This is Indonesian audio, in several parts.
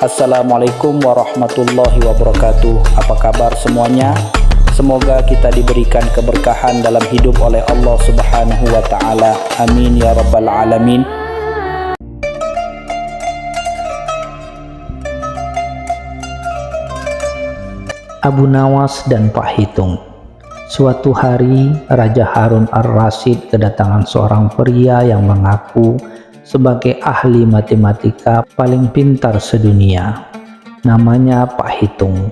Assalamualaikum warahmatullahi wabarakatuh. Apa kabar semuanya? Semoga kita diberikan keberkahan dalam hidup oleh Allah Subhanahu wa taala. Amin ya rabbal alamin. Abu Nawas dan Pak Hitung. Suatu hari, Raja Harun ar-Rasyid kedatangan seorang pria yang mengaku sebagai ahli matematika paling pintar sedunia. Namanya Pak Hitung.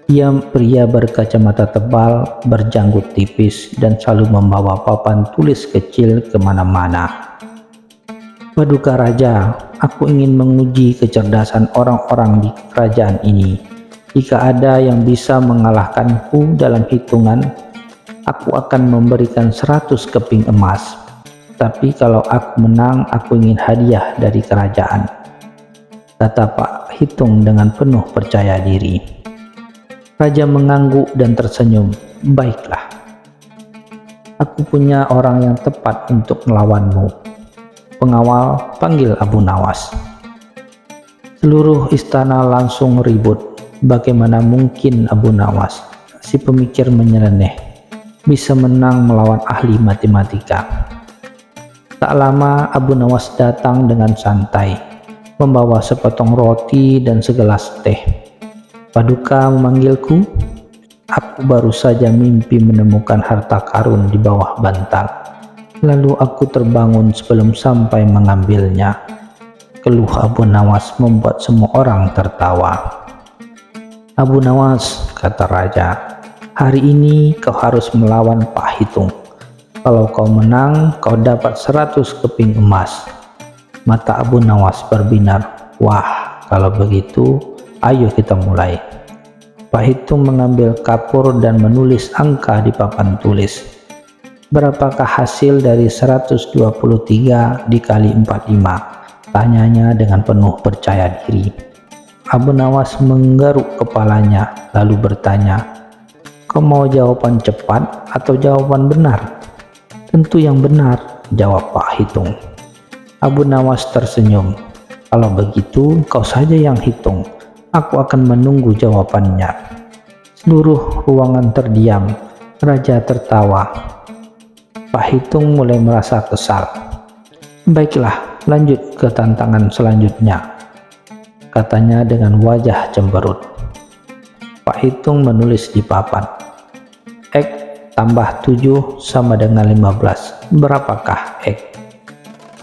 Ia pria berkacamata tebal, berjanggut tipis, dan selalu membawa papan tulis kecil kemana-mana. Paduka Raja, aku ingin menguji kecerdasan orang-orang di kerajaan ini. Jika ada yang bisa mengalahkanku dalam hitungan, aku akan memberikan 100 keping emas. Tapi kalau aku menang, aku ingin hadiah dari kerajaan, kata Pak Hitung dengan penuh percaya diri. Raja mengangguk dan tersenyum. Baiklah, aku punya orang yang tepat untuk melawanmu. Pengawal, panggil Abu Nawas. Seluruh istana langsung ribut. Bagaimana mungkin Abu Nawas, si pemikir menyeleneh, bisa menang melawan ahli matematika? Tak lama Abu Nawas datang dengan santai, membawa sepotong roti dan segelas teh. Paduka memanggilku? Aku baru saja mimpi menemukan harta karun di bawah bantal. Lalu aku terbangun sebelum sampai mengambilnya. Keluh Abu Nawas membuat semua orang tertawa. Abu Nawas, kata Raja, hari ini kau harus melawan Pak Hitung. Kalau kau menang, kau dapat 100 keping emas. Mata Abu Nawas berbinar. Wah, kalau begitu, ayo kita mulai. Pak Hitung mengambil kapur dan menulis angka di papan tulis. Berapakah hasil dari 123 dikali 45? Tanyanya dengan penuh percaya diri. Abu Nawas menggaruk kepalanya, lalu bertanya, kau mau jawaban cepat atau jawaban benar? Tentu yang benar, jawab Pak Hitung. Abu Nawas tersenyum. Kalau begitu, kau saja yang hitung. Aku akan menunggu jawabannya. Seluruh ruangan terdiam. Raja tertawa. Pak Hitung mulai merasa kesal. Baiklah, lanjut ke tantangan selanjutnya, katanya dengan wajah cemberut. Pak Hitung menulis di papan. X tambah 7 sama dengan 15. Berapakah X?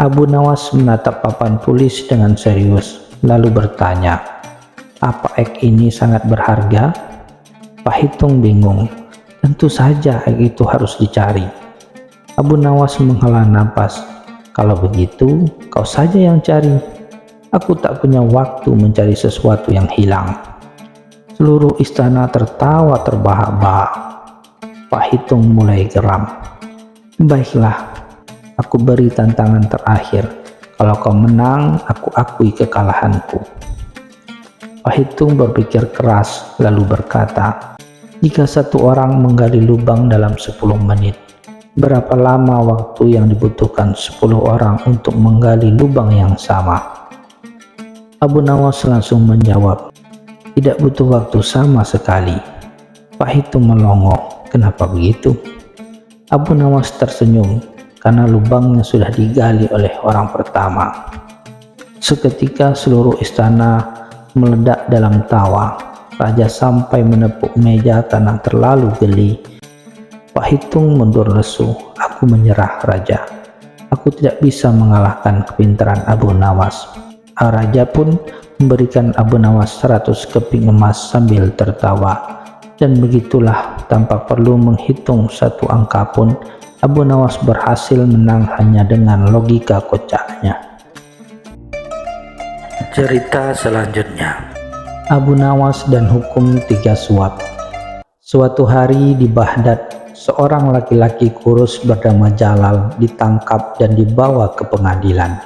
Abu Nawas menatap papan tulis dengan serius, lalu bertanya, apa X ini sangat berharga? Pak Hitung bingung. Tentu saja X itu harus dicari. Abu Nawas menghela napas. Kalau begitu, kau saja yang cari. Aku tak punya waktu mencari sesuatu yang hilang. Seluruh istana tertawa terbahak-bahak. Pak Hitung mulai geram. Baiklah, aku beri tantangan terakhir. Kalau kau menang, aku akui kekalahanku. Pak Hitung berpikir keras, lalu berkata, jika satu orang menggali lubang dalam 10 menit, berapa lama waktu yang dibutuhkan 10 orang untuk menggali lubang yang sama? Abu Nawas langsung menjawab, tidak butuh waktu sama sekali. Pak Hitung melongo. Kenapa begitu? Abu Nawas tersenyum, karena lubangnya sudah digali oleh orang pertama. Seketika seluruh istana meledak dalam tawa. Raja sampai menepuk meja karena terlalu geli. Pak Hitung mundur lesu. Aku menyerah, Raja. Aku tidak bisa mengalahkan kepintaran Abu Nawas. Raja pun memberikan Abu Nawas 100 keping emas sambil tertawa. Dan begitulah, tanpa perlu menghitung satu angka pun, Abu Nawas berhasil menang hanya dengan logika kocaknya. Cerita selanjutnya, Abu Nawas dan hukum 3 suap. Suatu hari di Baghdad, seorang laki-laki kurus bernama Jalal ditangkap dan dibawa ke pengadilan.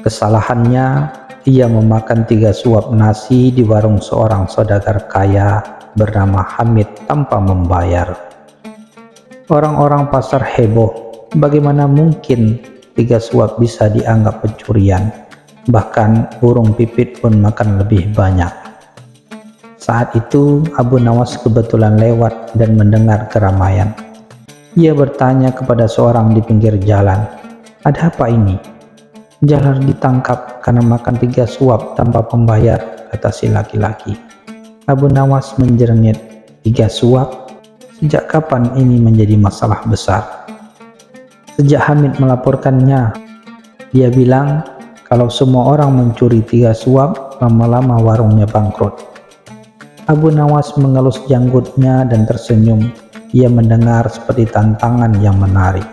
Kesalahannya, ia memakan 3 suap nasi di warung seorang saudagar kaya bernama Hamid tanpa membayar. Orang-orang pasar heboh. Bagaimana mungkin 3 suap bisa dianggap pencurian? Bahkan burung pipit pun makan lebih banyak. Saat itu Abu Nawas kebetulan lewat dan mendengar keramaian. Ia bertanya kepada seorang di pinggir jalan, "Ada apa ini?" "Jalal ditangkap karena makan 3 suap tanpa pembayar," kata si laki-laki. Abu Nawas menjernyet, "3 suap? Sejak kapan ini menjadi masalah besar?" "Sejak Hamid melaporkannya. Dia bilang kalau semua orang mencuri 3 suap, lama-lama warungnya bangkrut." Abu Nawas mengelus janggutnya dan tersenyum. Ia mendengar seperti tantangan yang menarik.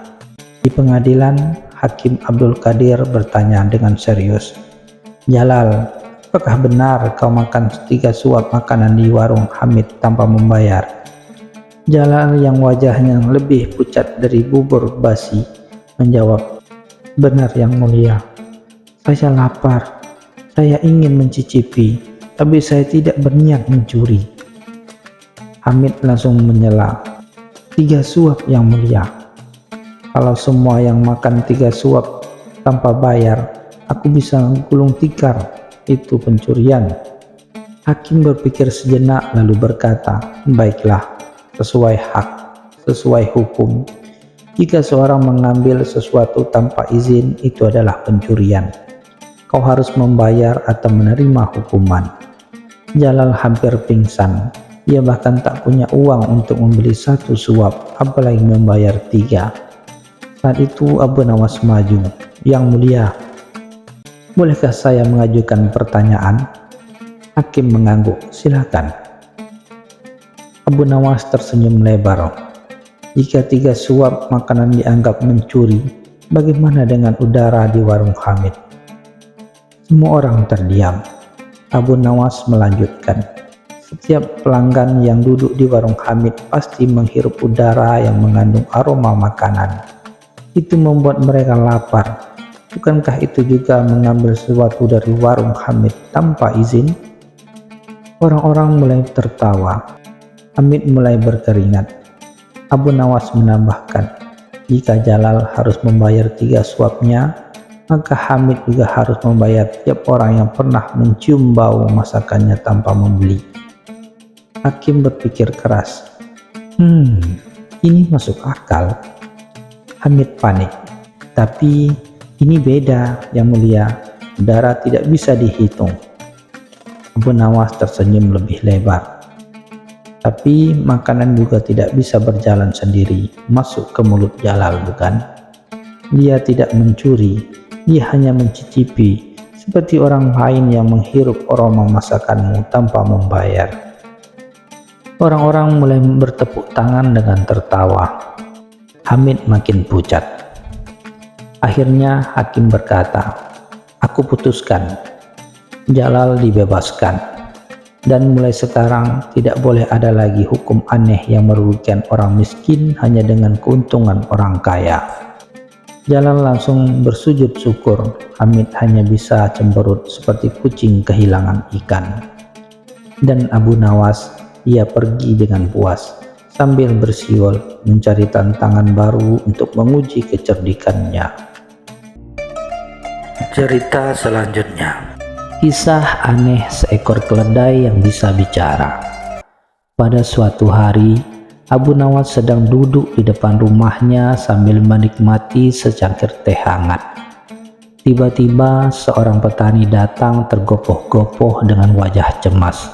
Di pengadilan, Hakim Abdul Qadir bertanya dengan serius, "Jalal, apakah benar kau makan 3 suap makanan di warung Hamid tanpa membayar?" Jalal yang wajahnya lebih pucat dari bubur basi menjawab, "Benar yang mulia. Saya lapar. Saya ingin mencicipi, tapi saya tidak berniat mencuri." Hamid langsung menyela, "3 suap yang mulia. Kalau semua yang makan 3 suap tanpa bayar, aku bisa gulung tikar. Itu pencurian." Hakim berpikir sejenak lalu berkata, "Baiklah, sesuai hak, sesuai hukum. Jika seorang mengambil sesuatu tanpa izin, itu adalah pencurian. Kau harus membayar atau menerima hukuman." Jalal hampir pingsan. Ia bahkan tak punya uang untuk membeli 1 suap, apalagi membayar 3. Saat itu Abu Nawas maju, "Yang mulia, bolehkah saya mengajukan pertanyaan?" Hakim mengangguk, "Silakan." Abu Nawas tersenyum lebar. "Jika 3 suap makanan dianggap mencuri, bagaimana dengan udara di warung Hamid?" Semua orang terdiam. Abu Nawas melanjutkan, "Setiap pelanggan yang duduk di warung Hamid pasti menghirup udara yang mengandung aroma makanan. Itu membuat mereka lapar. Bukankah itu juga mengambil sesuatu dari warung Hamid tanpa izin?" Orang-orang mulai tertawa. Hamid mulai berkeringat. Abu Nawas menambahkan, "Jika Jalal harus membayar 3 suapnya, maka Hamid juga harus membayar tiap orang yang pernah mencium bau masakannya tanpa membeli." Hakim berpikir keras. Ini masuk akal." Hamid panik. "Tapi ini beda, yang mulia. Udara tidak bisa dihitung." Abu Nawas tersenyum lebih lebar. "Tapi makanan juga tidak bisa berjalan sendiri masuk ke mulut Jalal, bukan? Dia tidak mencuri, dia hanya mencicipi, seperti orang lain yang menghirup aroma masakanmu tanpa membayar." Orang-orang mulai bertepuk tangan dengan tertawa. Hamid makin pucat. Akhirnya hakim berkata, "Aku putuskan, Jalal dibebaskan. Dan mulai sekarang tidak boleh ada lagi hukum aneh yang merugikan orang miskin hanya dengan keuntungan orang kaya." Jalal langsung bersujud syukur. Hamid hanya bisa cemberut seperti kucing kehilangan ikan. Dan Abu Nawas, ia pergi dengan puas, sambil bersiul mencari tantangan baru untuk menguji kecerdikannya. Cerita selanjutnya. Kisah aneh seekor keledai yang bisa bicara. Pada suatu hari, Abu Nawas sedang duduk di depan rumahnya sambil menikmati secangkir teh hangat. Tiba-tiba seorang petani datang tergopoh-gopoh dengan wajah cemas.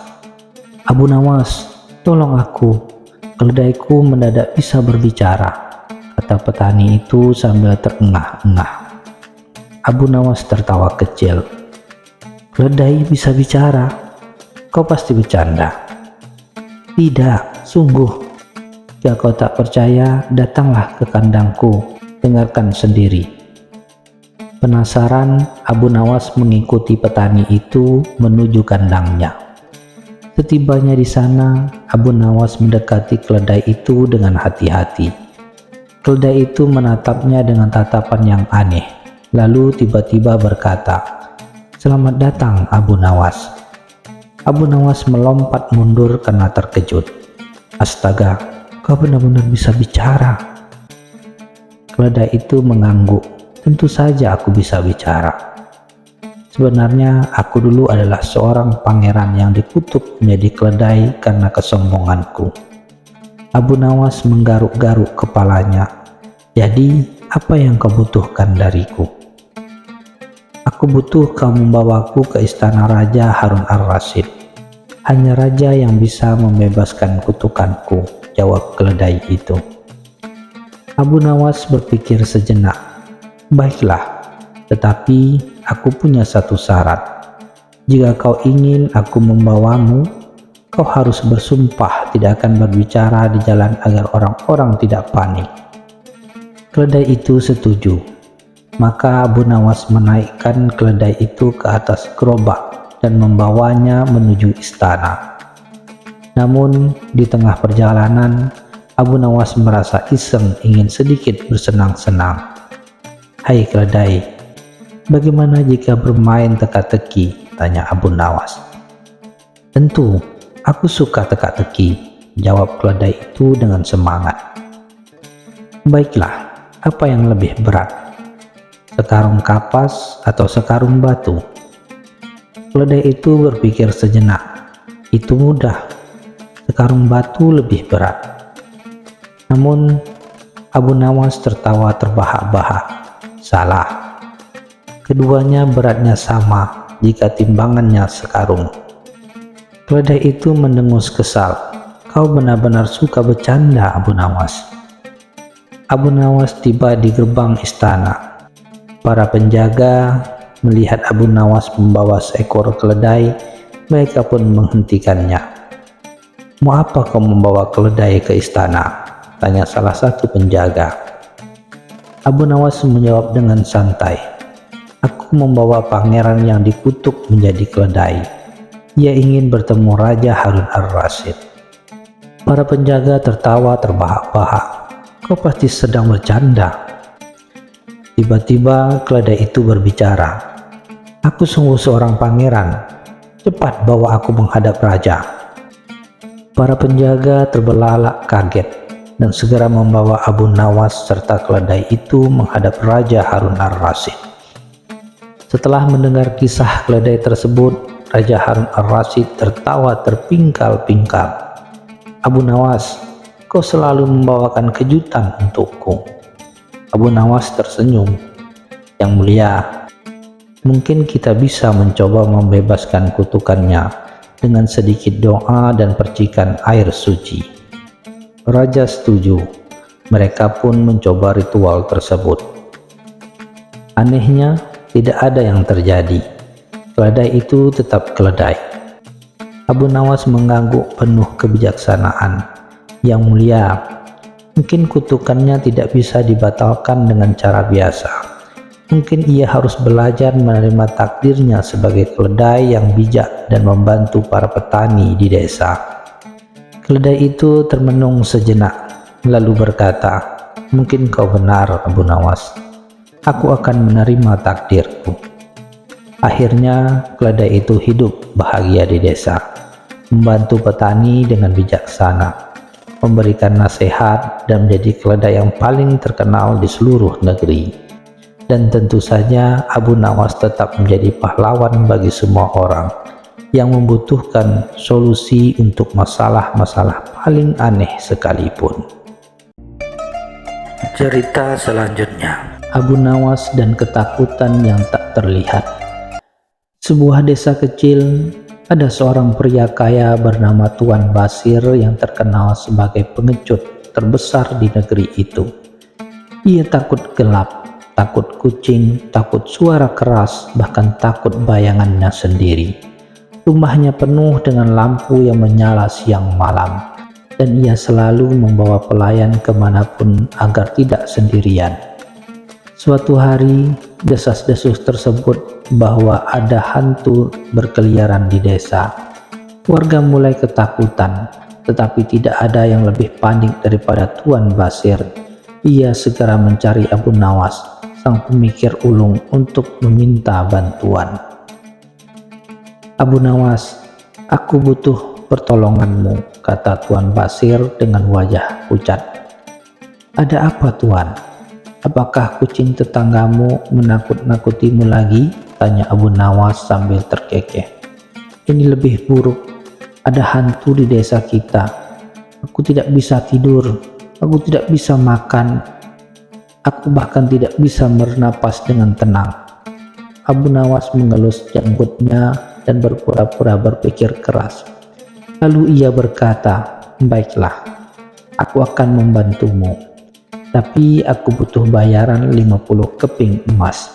"Abu Nawas, tolong aku. Keledaiku mendadak bisa berbicara," kata petani itu sambil terengah-engah. Abu Nawas tertawa kecil. "Keledai bisa bicara? Kau pasti bercanda." "Tidak, sungguh. Jika kau tak percaya, datanglah ke kandangku, dengarkan sendiri." Penasaran, Abu Nawas mengikuti petani itu menuju kandangnya. Setibanya di sana, Abu Nawas mendekati keledai itu dengan hati-hati. Keledai itu menatapnya dengan tatapan yang aneh, lalu tiba-tiba berkata, "Selamat datang, Abu Nawas." Abu Nawas melompat mundur karena terkejut. "Astaga, kau benar-benar bisa bicara." Keledai itu mengangguk. "Tentu saja aku bisa bicara." Sebenarnya aku dulu adalah seorang pangeran yang dikutuk menjadi keledai karena kesombonganku. Abu Nawas menggaruk-garuk kepalanya. Jadi, apa yang kau butuhkan dariku? Aku butuh kau membawaku ke istana Raja Harun ar-Rasyid. Hanya raja yang bisa membebaskan kutukanku, jawab keledai itu. Abu Nawas berpikir sejenak. Baiklah, tetapi aku punya satu syarat. Jika kau ingin aku membawamu, kau harus bersumpah tidak akan berbicara di jalan agar orang-orang tidak panik. Keledai itu setuju. Maka Abu Nawas menaikkan keledai itu ke atas gerobak dan membawanya menuju istana. Namun di tengah perjalanan, Abu Nawas merasa iseng ingin sedikit bersenang-senang. Hai keledai, bagaimana jika bermain teka-teki? Tanya Abu Nawas. Tentu, aku suka teka-teki, jawab keledai itu dengan semangat. Baiklah, apa yang lebih berat? Sekarung kapas atau sekarung batu? Keledai itu berpikir sejenak. Itu mudah. Sekarung batu lebih berat. Namun Abu Nawas tertawa terbahak-bahak. Salah. Keduanya beratnya sama jika timbangannya sekarung. Keledai itu mendengus kesal. Kau benar-benar suka bercanda, Abu Nawas. Abu Nawas tiba di gerbang istana. Para penjaga melihat Abu Nawas membawa seekor keledai, mereka pun menghentikannya. Mau apa kau membawa keledai ke istana? Tanya salah satu penjaga. Abu Nawas menjawab dengan santai. Aku membawa pangeran yang dikutuk menjadi keledai. Ia ingin bertemu Raja Harun ar-Rasyid. Para penjaga tertawa terbahak-bahak. Kau pasti sedang bercanda. Tiba-tiba keledai itu berbicara. Aku sungguh seorang pangeran. Cepat bawa aku menghadap raja. Para penjaga terbelalak kaget dan segera membawa Abu Nawas serta keledai itu menghadap Raja Harun ar-Rasyid. Setelah mendengar kisah keledai tersebut, Raja Harun ar-Rasyid tertawa terpingkal-pingkal. Abu Nawas, kau selalu membawakan kejutan untukku. Abu Nawas tersenyum. Yang mulia, mungkin kita bisa mencoba membebaskan kutukannya dengan sedikit doa dan percikan air suci. Raja setuju. Mereka pun mencoba ritual tersebut. Anehnya, tidak ada yang terjadi. Keledai itu tetap keledai. Abu Nawas mengangguk penuh kebijaksanaan. Yang mulia, mungkin kutukannya tidak bisa dibatalkan dengan cara biasa. Mungkin ia harus belajar menerima takdirnya sebagai keledai yang bijak dan membantu para petani di desa. Keledai itu termenung sejenak, lalu berkata, mungkin kau benar, Abu Nawas. Aku akan menerima takdirku. Akhirnya, keledai itu hidup bahagia di desa, membantu petani dengan bijaksana, memberikan nasihat, dan menjadi keledai yang paling terkenal di seluruh negeri. Dan tentu saja Abu Nawas tetap menjadi pahlawan bagi semua orang yang membutuhkan solusi untuk masalah-masalah paling aneh sekalipun. Cerita selanjutnya, Abu Nawas dan ketakutan yang tak terlihat. Sebuah desa kecil, ada seorang pria kaya bernama Tuan Basir yang terkenal sebagai pengecut terbesar di negeri itu. Ia takut gelap, takut kucing, takut suara keras, bahkan takut bayangannya sendiri. Rumahnya penuh dengan lampu yang menyala siang malam, dan ia selalu membawa pelayan kemanapun agar tidak sendirian. Suatu hari, desas-desus tersebut bahwa ada hantu berkeliaran di desa. Warga mulai ketakutan, tetapi tidak ada yang lebih panik daripada Tuan Basir. Ia segera mencari Abu Nawas, sang pemikir ulung, untuk meminta bantuan. Abu Nawas, aku butuh pertolonganmu, kata Tuan Basir dengan wajah pucat. Ada apa, Tuan? "Apakah kucing tetanggamu menakut-nakutimu lagi?" tanya Abu Nawas sambil terkekeh. "Ini lebih buruk. Ada hantu di desa kita. Aku tidak bisa tidur. Aku tidak bisa makan. Aku bahkan tidak bisa bernapas dengan tenang." Abu Nawas mengelus janggutnya dan berpura-pura berpikir keras. Lalu ia berkata, "Baiklah, aku akan membantumu. Tapi aku butuh bayaran 50 keping emas."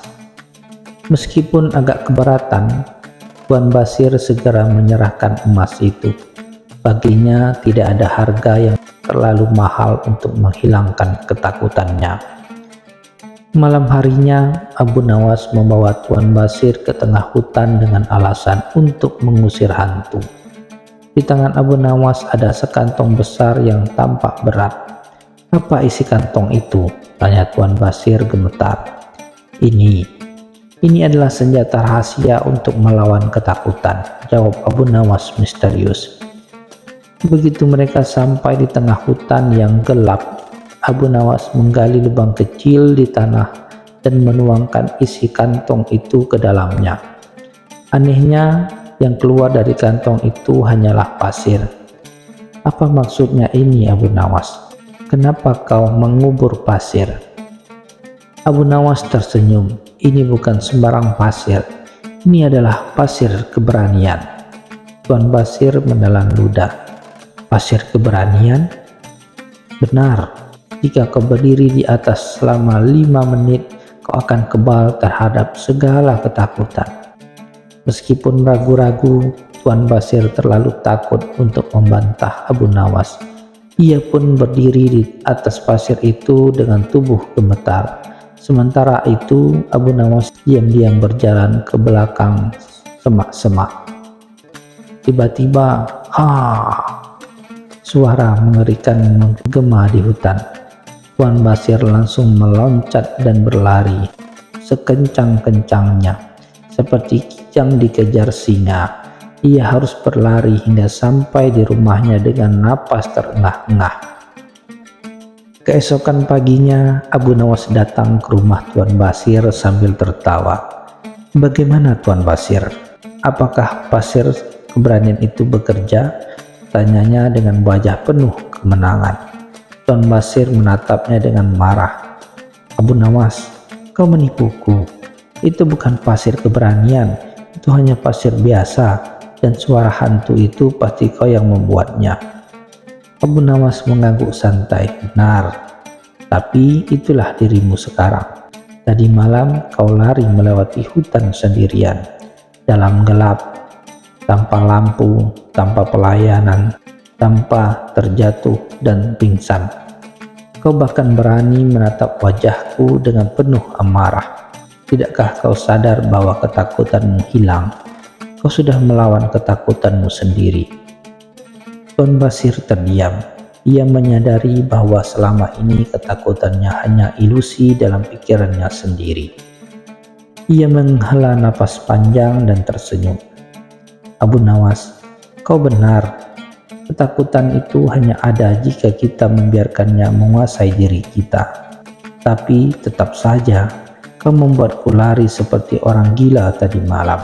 Meskipun agak keberatan, Tuan Basir segera menyerahkan emas itu. Baginya tidak ada harga yang terlalu mahal untuk menghilangkan ketakutannya. Malam harinya, Abu Nawas membawa Tuan Basir ke tengah hutan dengan alasan untuk mengusir hantu. Di tangan Abu Nawas ada sekantong besar yang tampak berat. "Apa isi kantong itu?" tanya Tuan Basir gemetar. Ini adalah senjata rahasia untuk melawan ketakutan," jawab Abu Nawas misterius. Begitu mereka sampai di tengah hutan yang gelap, Abu Nawas menggali lubang kecil di tanah dan menuangkan isi kantong itu ke dalamnya. Anehnya, yang keluar dari kantong itu hanyalah pasir. "Apa maksudnya ini, Abu Nawas? Kenapa kau mengubur pasir?" Abu Nawas tersenyum. "Ini bukan sembarang pasir. Ini adalah pasir keberanian." Tuan Basir menelan ludah. "Pasir keberanian?" "Benar. Jika kau berdiri di atas selama 5 menit, kau akan kebal terhadap segala ketakutan." Meskipun ragu-ragu, Tuan Basir terlalu takut untuk membantah Abu Nawas. Ia pun berdiri di atas pasir itu dengan tubuh gemetar. Sementara itu, Abu Nawas diam-diam berjalan ke belakang semak-semak. Tiba-tiba, suara mengerikan menggema di hutan. Tuan Basir langsung meloncat dan berlari sekencang-kencangnya, seperti kijang dikejar singa. Ia harus berlari hingga sampai di rumahnya dengan napas terengah-engah. Keesokan paginya, Abu Nawas datang ke rumah Tuan Basir sambil tertawa. "Bagaimana, Tuan Basir? Apakah pasir keberanian itu bekerja?" tanyanya dengan wajah penuh kemenangan. Tuan Basir menatapnya dengan marah. "Abu Nawas, kau menipuku. Itu bukan pasir keberanian. Itu hanya pasir biasa, dan suara hantu itu pasti kau yang membuatnya." Abu Nawas mengangguk santai. "Benar, tapi itulah dirimu sekarang. Tadi malam kau lari melewati hutan sendirian, dalam gelap, tanpa lampu, tanpa pelayanan, tanpa terjatuh dan pingsan. Kau bahkan berani menatap wajahku dengan penuh amarah. Tidakkah kau sadar bahwa ketakutanmu hilang? Kau sudah melawan ketakutanmu sendiri." Tuan Basir terdiam. Ia menyadari bahwa selama ini ketakutannya hanya ilusi dalam pikirannya sendiri. Ia menghela napas panjang dan tersenyum. "Abu Nawas, kau benar. Ketakutan itu hanya ada jika kita membiarkannya menguasai diri kita. Tapi tetap saja, kau membuatku lari seperti orang gila tadi malam."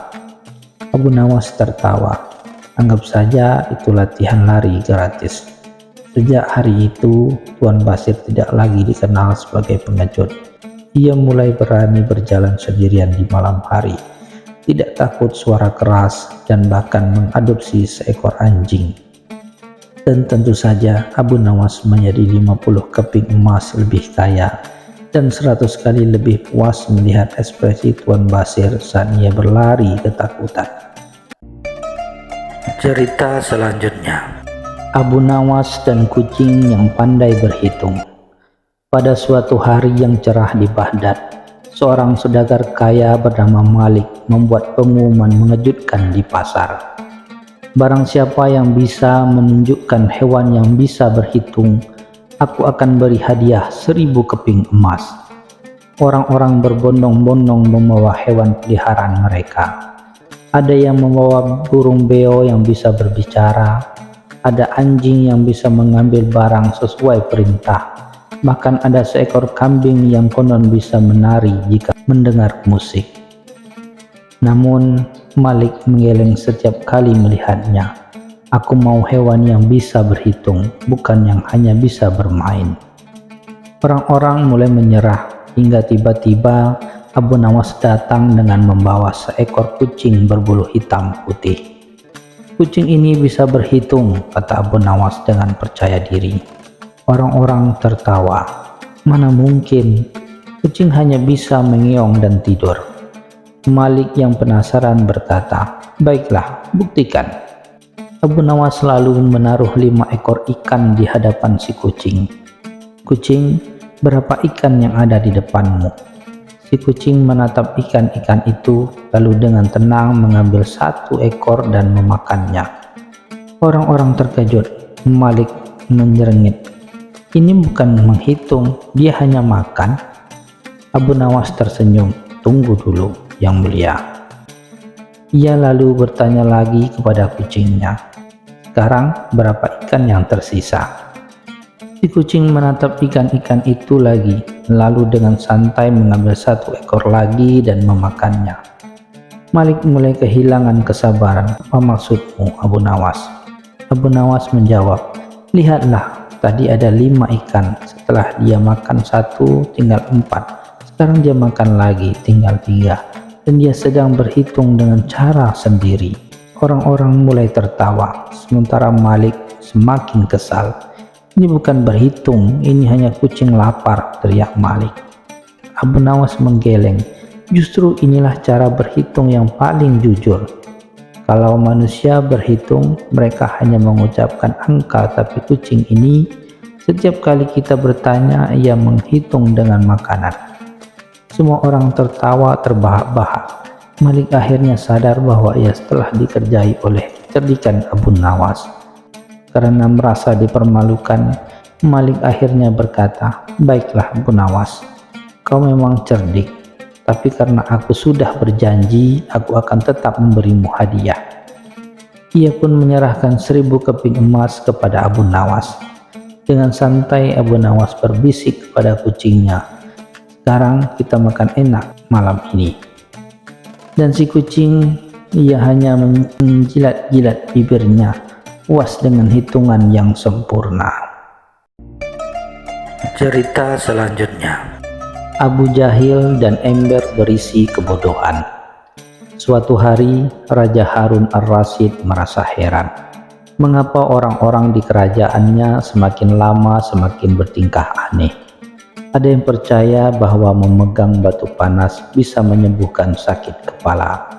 Abu Nawas tertawa. "Anggap saja itu latihan lari gratis." Sejak hari itu, Tuan Basir tidak lagi dikenal sebagai pengecut. Ia mulai berani berjalan sendirian di malam hari, tidak takut suara keras, dan bahkan mengadopsi seekor anjing. Dan tentu saja Abu Nawas menjadi 50 keping emas lebih kaya dan 100 kali lebih puas melihat ekspresi Tuan Basir saat ia berlari ketakutan. Cerita selanjutnya, Abu Nawas dan kucing yang pandai berhitung. Pada suatu hari yang cerah di Baghdad, seorang saudagar kaya bernama Malik membuat pengumuman mengejutkan di pasar. "Barang siapa yang bisa menunjukkan hewan yang bisa berhitung, aku akan beri hadiah 1000 keping emas." Orang-orang berbondong-bondong membawa hewan peliharaan mereka. Ada yang membawa burung beo yang bisa berbicara, ada anjing yang bisa mengambil barang sesuai perintah, Bahkan ada seekor kambing yang konon bisa menari jika mendengar musik. Namun Malik menggeleng setiap kali melihatnya. Aku mau hewan yang bisa berhitung, bukan yang hanya bisa bermain. Orang-orang mulai menyerah hingga tiba-tiba Abu Nawas datang dengan membawa seekor kucing berbulu hitam putih. Kucing ini bisa berhitung, kata Abu Nawas dengan percaya diri. Orang-orang tertawa. Mana mungkin, kucing hanya bisa mengeong dan tidur. Malik yang penasaran berkata, baiklah, buktikan. Abu Nawas lalu menaruh 5 ekor ikan di hadapan si kucing. Kucing, berapa ikan yang ada di depanmu? Si kucing menatap ikan-ikan itu, lalu dengan tenang mengambil 1 ekor dan memakannya. Orang-orang terkejut. Malik menyerengit, ini bukan menghitung, dia hanya makan. Abu Nawas tersenyum, tunggu dulu, Yang Mulia. Ia lalu bertanya lagi kepada kucingnya, sekarang berapa ikan yang tersisa? Si kucing menatap ikan-ikan itu lagi, lalu dengan santai mengambil 1 ekor lagi dan memakannya. Malik mulai kehilangan kesabaran. Apa maksudmu, Abu Nawas? Abu Nawas menjawab, lihatlah, tadi ada 5 ikan, setelah dia makan 1 tinggal 4, sekarang dia makan lagi tinggal 3, dan dia sedang berhitung dengan cara sendiri. Orang-orang mulai tertawa, sementara Malik semakin kesal. Ini bukan berhitung, ini hanya kucing lapar, teriak Malik. Abu Nawas menggeleng, justru inilah cara berhitung yang paling jujur. Kalau manusia berhitung, mereka hanya mengucapkan angka, tapi kucing ini, setiap kali kita bertanya, ia menghitung dengan makanan. Semua orang tertawa terbahak-bahak. Malik akhirnya sadar bahwa ia telah dikerjai oleh kecerdikan Abu Nawas. Karena merasa dipermalukan, Malik akhirnya berkata, baiklah Abu Nawas, kau memang cerdik. Tapi karena aku sudah berjanji, aku akan tetap memberimu hadiah. Ia pun menyerahkan 1000 keping emas kepada Abu Nawas. Dengan santai Abu Nawas berbisik kepada kucingnya, sekarang kita makan enak malam ini. Dan si kucing, ia hanya menjilat-jilat bibirnya, puas dengan hitungan yang sempurna. Cerita selanjutnya, Abu Jahil dan ember berisi kebodohan. Suatu hari, Raja Harun ar-Rasyid merasa heran. Mengapa orang-orang di kerajaannya semakin lama semakin bertingkah aneh? Ada yang percaya bahwa memegang batu panas bisa menyembuhkan sakit kepala.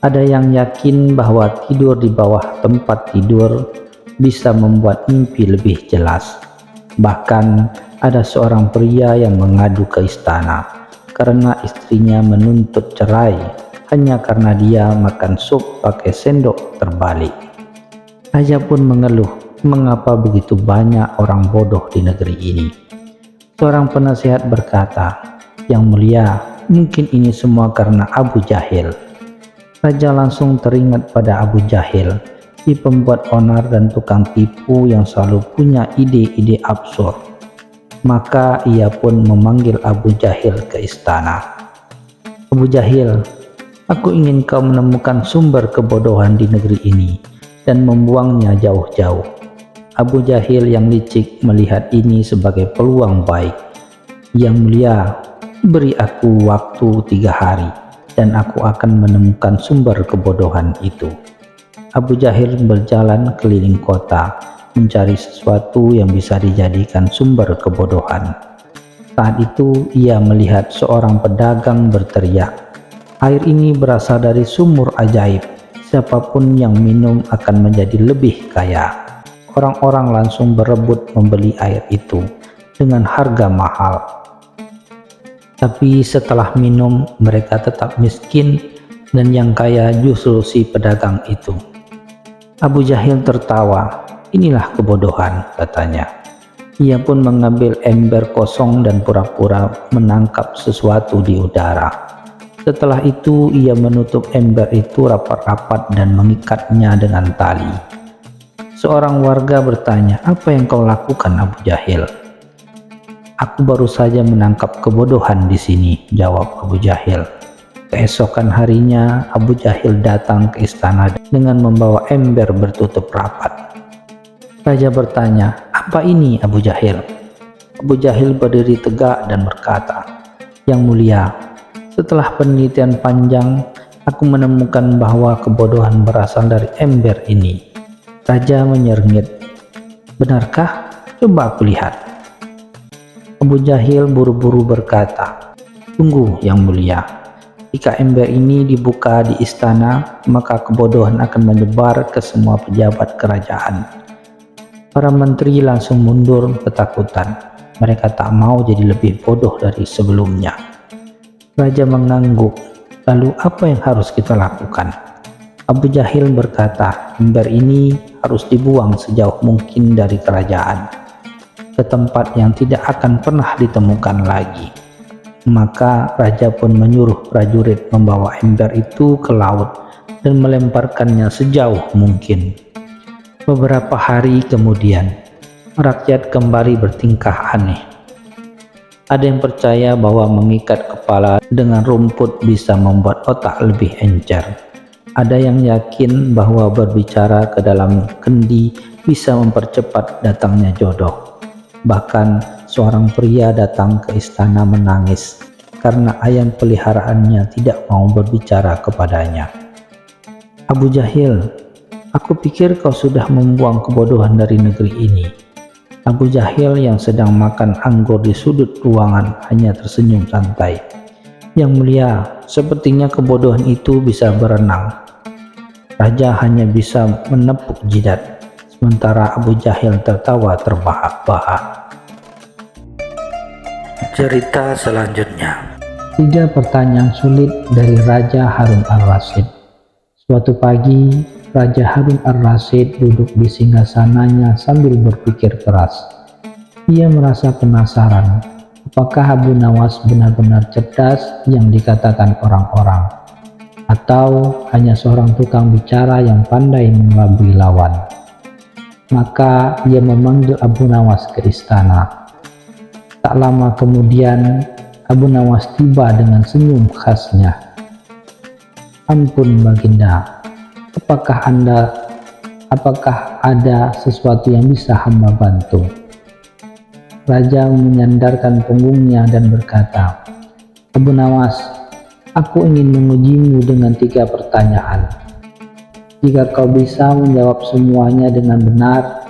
Ada yang yakin bahwa tidur di bawah tempat tidur bisa membuat mimpi lebih jelas. Bahkan ada seorang pria yang mengadu ke istana karena istrinya menuntut cerai hanya karena dia makan sup pakai sendok terbalik. Raja pun mengeluh, mengapa begitu banyak orang bodoh di negeri ini. Seorang penasihat berkata, Yang Mulia, mungkin ini semua karena Abu Jahil. Raja langsung teringat pada Abu Jahil, si pembuat onar dan tukang tipu yang selalu punya ide-ide absurd. Maka ia pun memanggil Abu Jahil ke istana. Abu Jahil, aku ingin kau menemukan sumber kebodohan di negeri ini dan membuangnya jauh-jauh. Abu Jahil yang licik melihat ini sebagai peluang baik. Yang Mulia, beri aku waktu 3 hari dan aku akan menemukan sumber kebodohan itu. Abu Jahil berjalan keliling kota mencari sesuatu yang bisa dijadikan sumber kebodohan. Saat itu ia melihat seorang pedagang berteriak, air ini berasal dari sumur ajaib. Siapapun yang minum akan menjadi lebih kaya. Orang-orang langsung berebut membeli air itu dengan harga mahal. Tapi setelah minum, mereka tetap miskin dan yang kaya justru si pedagang itu. Abu Jahil tertawa, inilah kebodohan, katanya. Ia pun mengambil ember kosong dan pura-pura menangkap sesuatu di udara. Setelah itu ia menutup ember itu rapat-rapat dan mengikatnya dengan tali. Seorang warga bertanya, apa yang kau lakukan Abu Jahil? Aku baru saja menangkap kebodohan di sini, jawab Abu Jahil. Keesokan harinya, Abu Jahil datang ke istana dengan membawa ember bertutup rapat. Raja bertanya, "Apa ini, Abu Jahil?" Abu Jahil berdiri tegak dan berkata, "Yang mulia, setelah penelitian panjang, aku menemukan bahwa kebodohan berasal dari ember ini." Raja menyeringet, "Benarkah? Coba aku lihat." Abu Jahil buru-buru berkata, "Tunggu, Yang Mulia. Jika ember ini dibuka di istana, maka kebodohan akan menyebar ke semua pejabat kerajaan." Para menteri langsung mundur ketakutan. Mereka tak mau jadi lebih bodoh dari sebelumnya. Raja mengangguk. "Lalu apa yang harus kita lakukan?" Abu Jahil berkata, "Ember ini harus dibuang sejauh mungkin dari kerajaan, ke tempat yang tidak akan pernah ditemukan lagi." Maka raja pun menyuruh prajurit membawa ember itu ke laut dan melemparkannya sejauh mungkin. Beberapa hari kemudian, rakyat kembali bertingkah aneh. Ada yang percaya bahwa mengikat kepala dengan rumput bisa membuat otak lebih encer. Ada yang yakin bahwa berbicara ke dalam kendi bisa mempercepat datangnya jodoh. Bahkan seorang pria datang ke istana menangis karena ayam peliharaannya tidak mau berbicara kepadanya. "Abu Jahil, aku pikir kau sudah membuang kebodohan dari negeri ini." Abu Jahil yang sedang makan anggur di sudut ruangan hanya tersenyum santai. "Yang Mulia, sepertinya kebodohan itu bisa berenang." Raja hanya bisa menepuk jidat, sementara Abu Jahil tertawa terbahak-bahak. Cerita selanjutnya. 3 pertanyaan sulit dari Raja Harun Ar-Rasyid. Suatu pagi, Raja Harun Ar-Rasyid duduk di singgasananya sambil berpikir keras. Ia merasa penasaran, apakah Abu Nawas benar-benar cerdas yang dikatakan orang-orang, atau hanya seorang tukang bicara yang pandai mengelabui lawan. Maka ia memanggil Abu Nawas ke istana. Tak lama kemudian, Abu Nawas tiba dengan senyum khasnya. "Ampun Baginda, apakah ada sesuatu yang bisa hamba bantu?" Raja menyandarkan punggungnya dan berkata, "Abu Nawas, aku ingin mengujimu dengan 3 pertanyaan. Jika kau bisa menjawab semuanya dengan benar,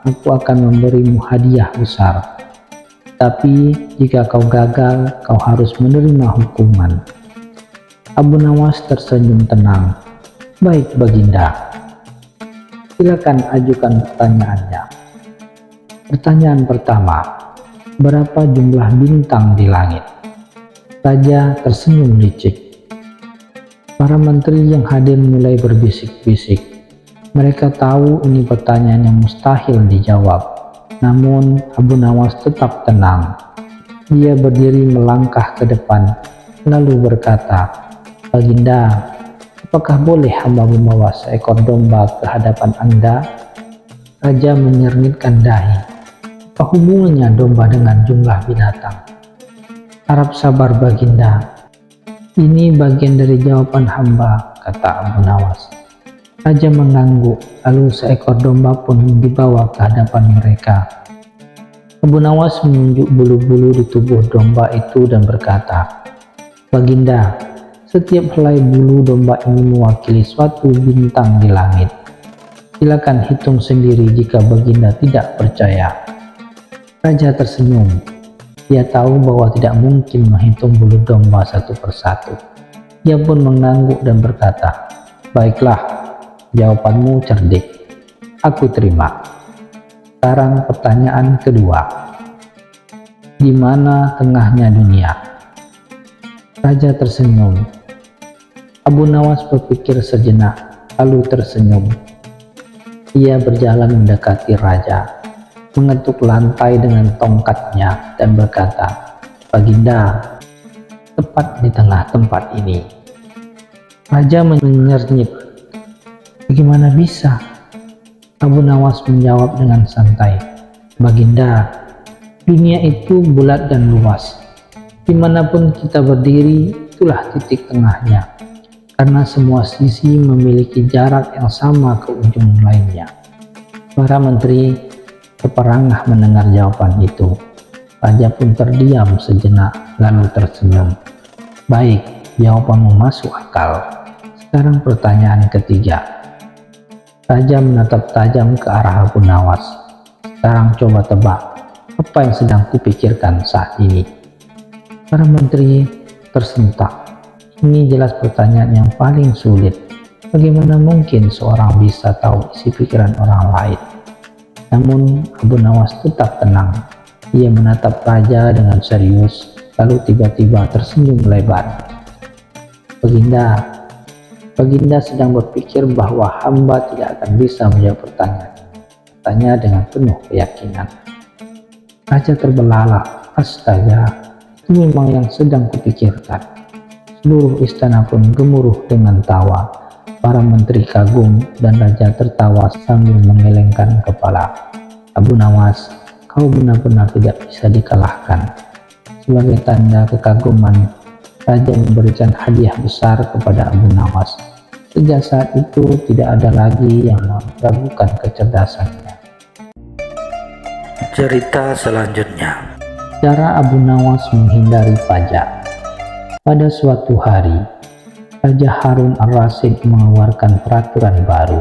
aku akan memberimu hadiah besar. Tapi jika kau gagal, kau harus menerima hukuman." Abu Nawas tersenyum tenang. "Baik Baginda, silakan ajukan pertanyaannya." Pertanyaan pertama, berapa jumlah bintang di langit? Raja tersenyum licik. Para menteri yang hadir mulai berbisik-bisik. Mereka tahu ini pertanyaan yang mustahil dijawab. Namun Abu Nawas tetap tenang. Dia berdiri melangkah ke depan, lalu berkata, "Baginda, apakah boleh hamba membawa seekor domba ke hadapan Anda?" Raja menyernitkan dahi. "Apa hubungannya domba dengan jumlah binatang?" "Harap sabar Baginda. Ini bagian dari jawaban hamba," kata Abu Nawas. Raja mengangguk, lalu seekor domba pun dibawa ke hadapan mereka. Abu Nawas menunjuk bulu-bulu di tubuh domba itu dan berkata, "Baginda, setiap helai bulu domba ini mewakili suatu bintang di langit. Silakan hitung sendiri jika Baginda tidak percaya." Raja tersenyum. Dia tahu bahwa tidak mungkin menghitung bulu domba satu persatu. Dia pun mengangguk dan berkata, "Baiklah, jawabanmu cerdik. Aku terima. Sekarang pertanyaan kedua. Di mana tengahnya dunia?" Raja tersenyum. Abu Nawas berpikir sejenak, lalu tersenyum. Ia berjalan mendekati raja, mengetuk lantai dengan tongkatnya dan berkata, "Baginda, tepat di tengah tempat ini." Raja menyernit. "Bagaimana bisa?" Abu Nawas menjawab dengan santai, "Baginda, Dunia itu bulat dan luas. Dimanapun kita berdiri, itulah titik tengahnya. Karena semua sisi memiliki jarak yang sama ke ujung lainnya. Para menteri terperangah mendengar jawaban itu. Raja pun terdiam sejenak, lalu tersenyum. Baik, jawabanmu masuk akal. Sekarang pertanyaan ketiga. Raja menatap tajam ke arah Abu Nawas. Sekarang coba tebak, apa yang sedang kupikirkan saat ini? Para menteri tersentak. Ini jelas pertanyaan yang paling sulit. Bagaimana mungkin seorang bisa tahu isi pikiran orang lain? Namun Abu Nawas tetap tenang. Ia menatap raja dengan serius, lalu tiba-tiba tersenyum lebar. Baginda sedang berpikir bahwa hamba tidak akan bisa menjawab pertanyaan. Katanya dengan penuh keyakinan. Raja terbelalak. Astaga, itu memang yang sedang kupikirkan. Seluruh istana pun gemuruh dengan tawa. Para menteri kagum dan raja tertawa sambil menggelengkan kepala. Abu Nawas, kau benar-benar tidak bisa dikalahkan. Sebagai tanda kekaguman, raja memberikan hadiah besar kepada Abu Nawas. Sejak saat itu tidak ada lagi yang meragukan kecerdasannya. Cerita selanjutnya. Cara Abu Nawas menghindari pajak. Pada suatu hari, Raja Harun Ar-Rasyid mengeluarkan peraturan baru.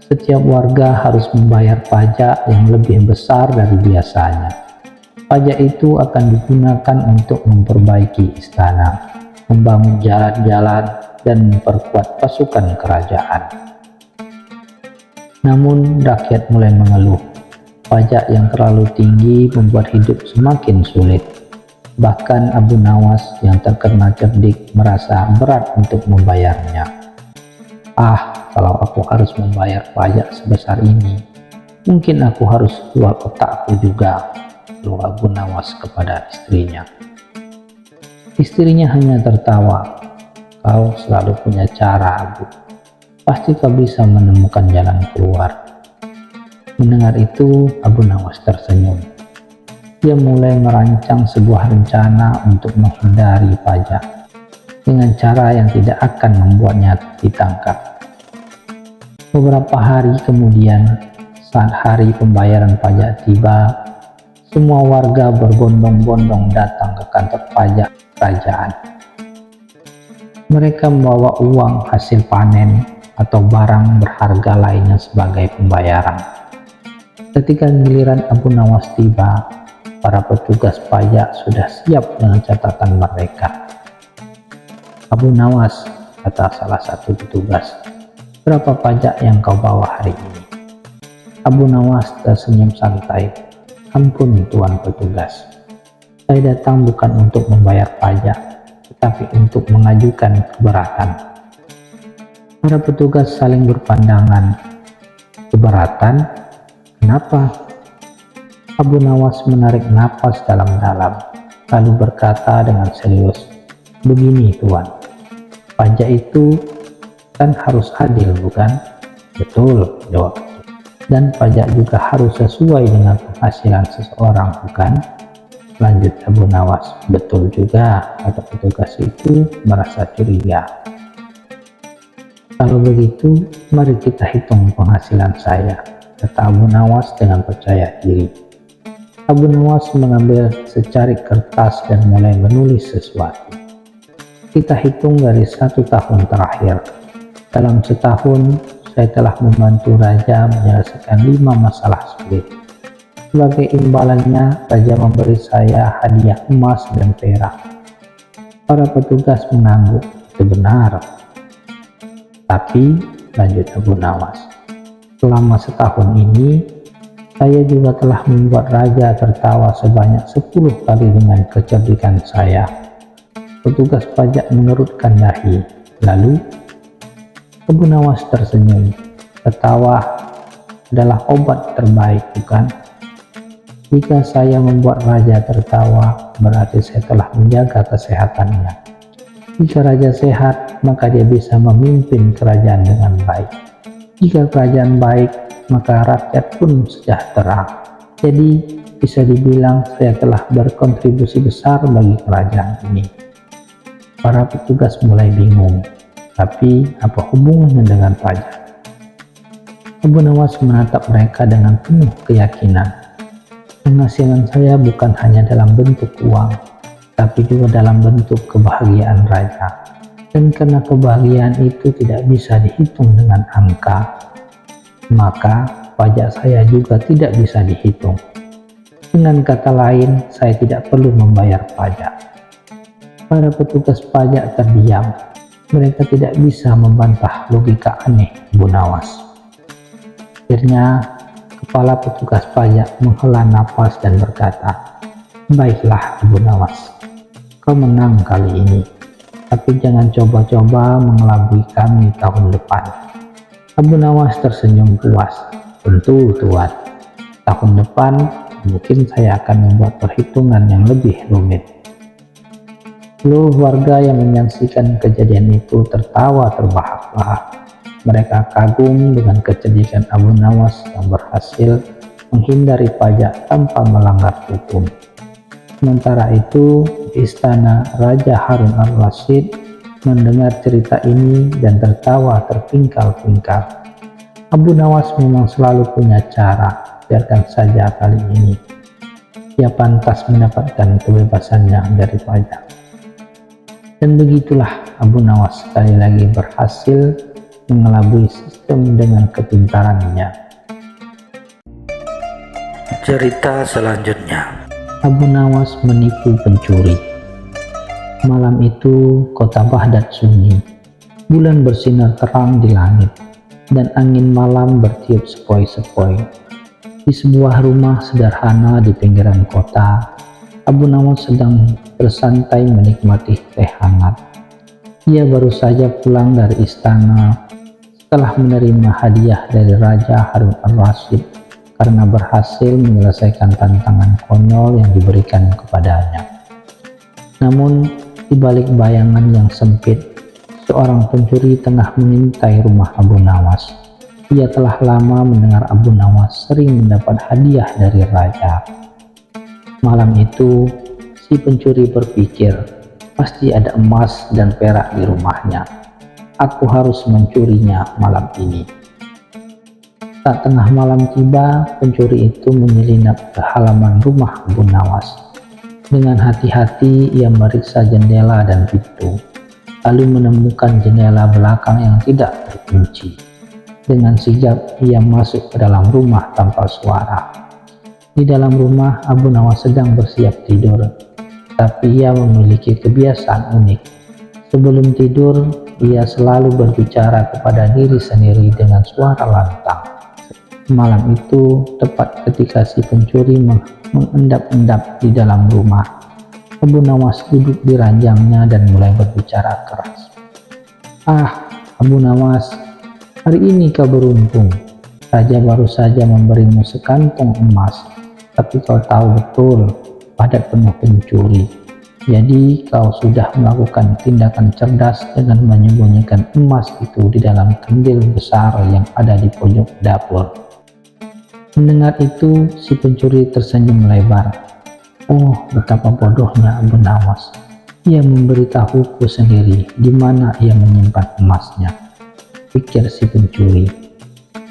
Setiap warga harus membayar pajak yang lebih besar dari biasanya. Pajak itu akan digunakan untuk memperbaiki istana, membangun jalan-jalan, dan memperkuat pasukan kerajaan. Namun rakyat mulai mengeluh. Pajak yang terlalu tinggi membuat hidup semakin sulit. Bahkan Abu Nawas yang terkena cerdik merasa berat untuk membayarnya. Kalau aku harus membayar pajak sebesar ini, mungkin aku harus jual otakku juga, keluh Abu Nawas kepada istrinya. Istrinya hanya tertawa. Kau selalu punya cara, Abu. Pasti kau bisa menemukan jalan keluar. Mendengar itu, Abu Nawas tersenyum. Dia mulai merancang sebuah rencana untuk menghindari pajak dengan cara yang tidak akan membuatnya ditangkap. Beberapa hari kemudian, saat hari pembayaran pajak tiba, semua warga berbondong-bondong datang ke kantor pajak kerajaan. Mereka membawa uang hasil panen atau barang berharga lainnya sebagai pembayaran. Ketika giliran Abu Nawas tiba, para petugas pajak sudah siap dengan catatan mereka. Abu Nawas, kata salah satu petugas, berapa pajak yang kau bawa hari ini? Abu Nawas tersenyum santai. Ampun Tuan Petugas, saya datang bukan untuk membayar pajak, tetapi untuk mengajukan keberatan. Para petugas saling berpandangan. Keberatan? Kenapa? Abu Nawas menarik napas dalam-dalam, lalu berkata dengan serius, begini Tuan, pajak itu kan harus adil bukan? Betul, jawab. Dan pajak juga harus sesuai dengan penghasilan seseorang bukan? Lanjut Abu Nawas. Betul juga, kata petugas itu merasa curiga. Kalau begitu, mari kita hitung penghasilan saya, kata Abu Nawas dengan percaya diri. Abu Nawas mengambil secarik kertas dan mulai menulis sesuatu. Kita hitung dari 1 tahun terakhir. Dalam setahun, saya telah membantu Raja menyelesaikan 5 masalah sulit. Sebagai imbalannya, Raja memberi saya hadiah emas dan perak. Para petugas mengangguk. Itu benar. Tapi, lanjut Abu Nawas, selama setahun ini, saya juga telah membuat Raja tertawa sebanyak 10 kali dengan kecerdikan saya. Petugas pajak mengerutkan dahi. Lalu, Abu Nawas tersenyum. Tertawa adalah obat terbaik, bukan? Jika saya membuat Raja tertawa, berarti saya telah menjaga kesehatannya. Jika Raja sehat, maka dia bisa memimpin kerajaan dengan baik. Jika kerajaan baik, maka rakyat pun sejahtera. Jadi bisa dibilang saya telah berkontribusi besar bagi kerajaan ini. Para petugas mulai bingung, tapi apa hubungannya dengan pajak? Abu Nawas menatap mereka dengan penuh keyakinan. Penghasilan saya bukan hanya dalam bentuk uang, tapi juga dalam bentuk kebahagiaan raja. Dan karena kebahagiaan itu tidak bisa dihitung dengan angka, maka pajak saya juga tidak bisa dihitung. Dengan kata lain, saya tidak perlu membayar pajak. Para petugas pajak terdiam. Mereka tidak bisa membantah logika aneh Abu Nawas. Akhirnya, kepala petugas pajak menghela napas dan berkata, "Baiklah Abu Nawas, kau menang kali ini, tapi jangan coba-coba mengelabui kami tahun depan." Abu Nawas tersenyum puas. "Tentu Tuan, tahun depan mungkin saya akan membuat perhitungan yang lebih rumit." Seluruh warga yang menyaksikan kejadian itu tertawa terbahak-bahak. Mereka kagum dengan kecerdikan Abu Nawas yang berhasil menghindari pajak tanpa melanggar hukum. Sementara itu, di istana, Raja Harun al-Rashid mendengar cerita ini dan tertawa terpingkal-pingkal. Abu Nawas memang selalu punya cara, biarkan saja kali ini. Ia pantas mendapatkan kebebasannya dari pajak. Dan begitulah Abu Nawas sekali lagi berhasil mengelabui sistem dengan kepintarannya. Cerita selanjutnya, Abu Nawas menipu pencuri. Malam itu kota Baghdad sunyi, bulan bersinar terang di langit, dan angin malam bertiup sepoi-sepoi. Di sebuah rumah sederhana di pinggiran kota, Abu Nawas sedang bersantai menikmati teh hangat. Ia baru saja pulang dari istana setelah menerima hadiah dari Raja Harun al-Rashid karena berhasil menyelesaikan tantangan konyol yang diberikan kepadanya. Namun, di balik bayangan yang sempit, seorang pencuri tengah mengintai rumah Abu Nawas. Ia telah lama mendengar Abu Nawas sering mendapat hadiah dari raja. Malam itu, si pencuri berpikir, pasti ada emas dan perak di rumahnya. Aku harus mencurinya malam ini. Saat tengah malam tiba, pencuri itu menyelinap ke halaman rumah Abu Nawas. Dengan hati-hati ia meriksa jendela dan pintu, lalu menemukan jendela belakang yang tidak terkunci. Dengan sigap ia masuk ke dalam rumah tanpa suara. Di dalam rumah, Abu Nawas sedang bersiap tidur, tapi ia memiliki kebiasaan unik. Sebelum tidur, ia selalu berbicara kepada diri sendiri dengan suara lantang. Malam itu, tepat ketika si pencuri mengendap-endap di dalam rumah, Abu Nawas duduk di ranjangnya dan mulai berbicara keras. "Ah, Abu Nawas, hari ini kau beruntung. Raja baru saja memberimu sekantong emas, tapi kau tahu betul, Baghdad penuh pencuri. Jadi kau sudah melakukan tindakan cerdas dengan menyembunyikan emas itu di dalam kandil besar yang ada di pojok dapur." Mendengar itu, si pencuri tersenyum lebar. "Oh, betapa bodohnya Abu Nawas. Ia memberitahuku sendiri di mana ia menyimpan emasnya," pikir si pencuri.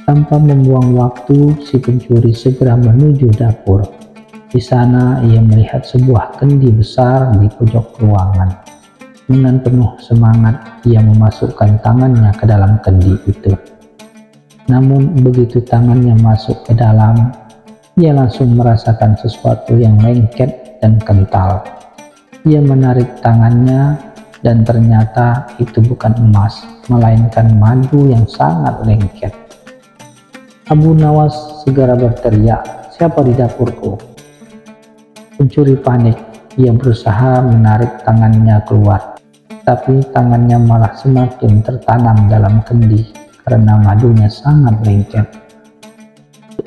Tanpa membuang waktu, si pencuri segera menuju dapur. Di sana ia melihat sebuah kendi besar di pojok ruangan. Dengan penuh semangat, ia memasukkan tangannya ke dalam kendi itu. Namun begitu tangannya masuk ke dalam, ia langsung merasakan sesuatu yang lengket dan kental. Ia menarik tangannya dan ternyata itu bukan emas, melainkan madu yang sangat lengket. Abu Nawas segera berteriak, "Siapa di dapurku?" Pencuri panik. Ia berusaha menarik tangannya keluar, tapi tangannya malah semakin tertanam dalam kendi karena madunya sangat lengket.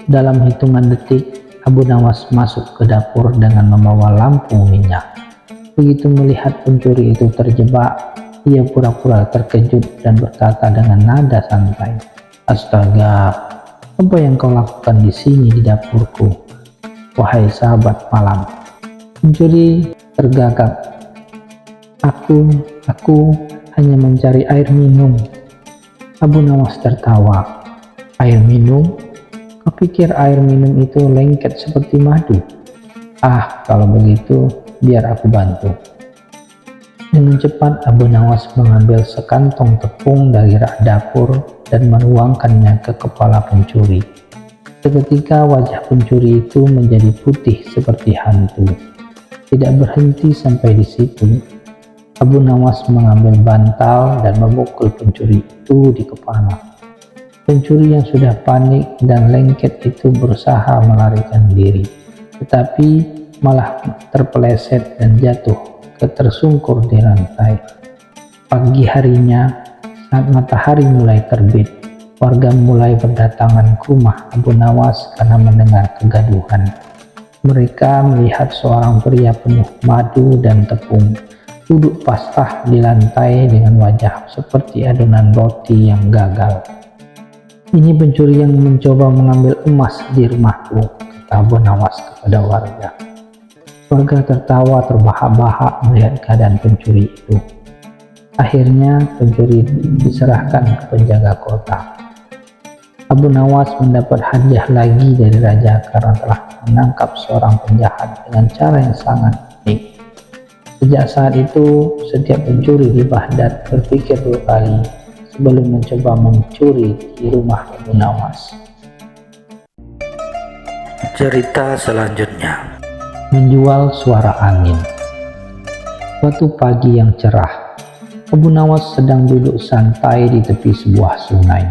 Dalam hitungan detik, Abu Nawas masuk ke dapur dengan membawa lampu minyak. Begitu melihat pencuri itu terjebak, ia pura-pura terkejut dan berkata dengan nada santai, "Astaga, apa yang kau lakukan di sini di dapurku?" wahai sahabat malam. Pencuri tergagap. Aku hanya mencari air minum. Abu Nawas tertawa. Air minum? Kau pikir air minum itu lengket seperti madu? Kalau begitu, biar aku bantu. Dengan cepat Abu Nawas mengambil sekantong tepung dari rak dapur dan menuangkannya ke kepala pencuri. Seketika wajah pencuri itu menjadi putih seperti hantu. Tidak berhenti sampai di situ. Abu Nawas mengambil bantal dan memukul pencuri itu di kepala. Pencuri yang sudah panik dan lengket itu berusaha melarikan diri, tetapi malah terpeleset dan jatuh tersungkur di lantai. Pagi harinya, saat matahari mulai terbit, warga mulai berdatangan ke rumah Abu Nawas karena mendengar kegaduhan. Mereka melihat seorang pria penuh madu dan tepung duduk pasrah di lantai dengan wajah seperti adonan roti yang gagal. Ini pencuri yang mencoba mengambil emas di rumahku, kata Abu Nawas kepada warga. Warga tertawa terbahak-bahak melihat keadaan pencuri itu. Akhirnya pencuri diserahkan ke penjaga kota. Abu Nawas mendapat hadiah lagi dari raja karena telah menangkap seorang penjahat dengan cara yang sangat unik. Sejak saat itu, setiap pencuri di Baghdad berpikir 2 kali sebelum mencoba mencuri di rumah Abu Nawas. Cerita selanjutnya. Menjual suara angin. Suatu pagi yang cerah, Abu Nawas sedang duduk santai di tepi sebuah sungai,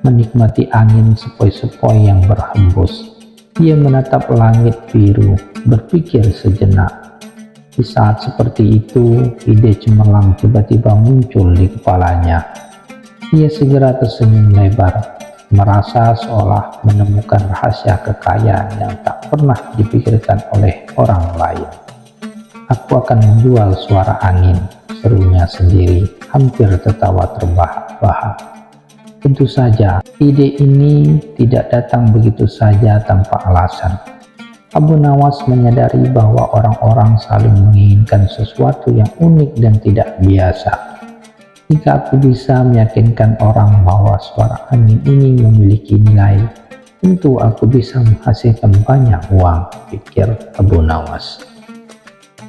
menikmati angin sepoi-sepoi yang berhembus. Ia menatap langit biru, berpikir sejenak. Di saat seperti itu, ide cemerlang tiba-tiba muncul di kepalanya. Ia segera tersenyum lebar, merasa seolah menemukan rahasia kekayaan yang tak pernah dipikirkan oleh orang lain. Aku akan menjual suara angin, serunya sendiri, hampir tertawa terbahak-bahak. Tentu saja, ide ini tidak datang begitu saja tanpa alasan. Abu Nawas menyadari bahwa orang-orang saling menginginkan sesuatu yang unik dan tidak biasa. Jika aku bisa meyakinkan orang bahwa suara angin ini memiliki nilai, tentu aku bisa menghasilkan banyak uang, pikir Abu Nawas.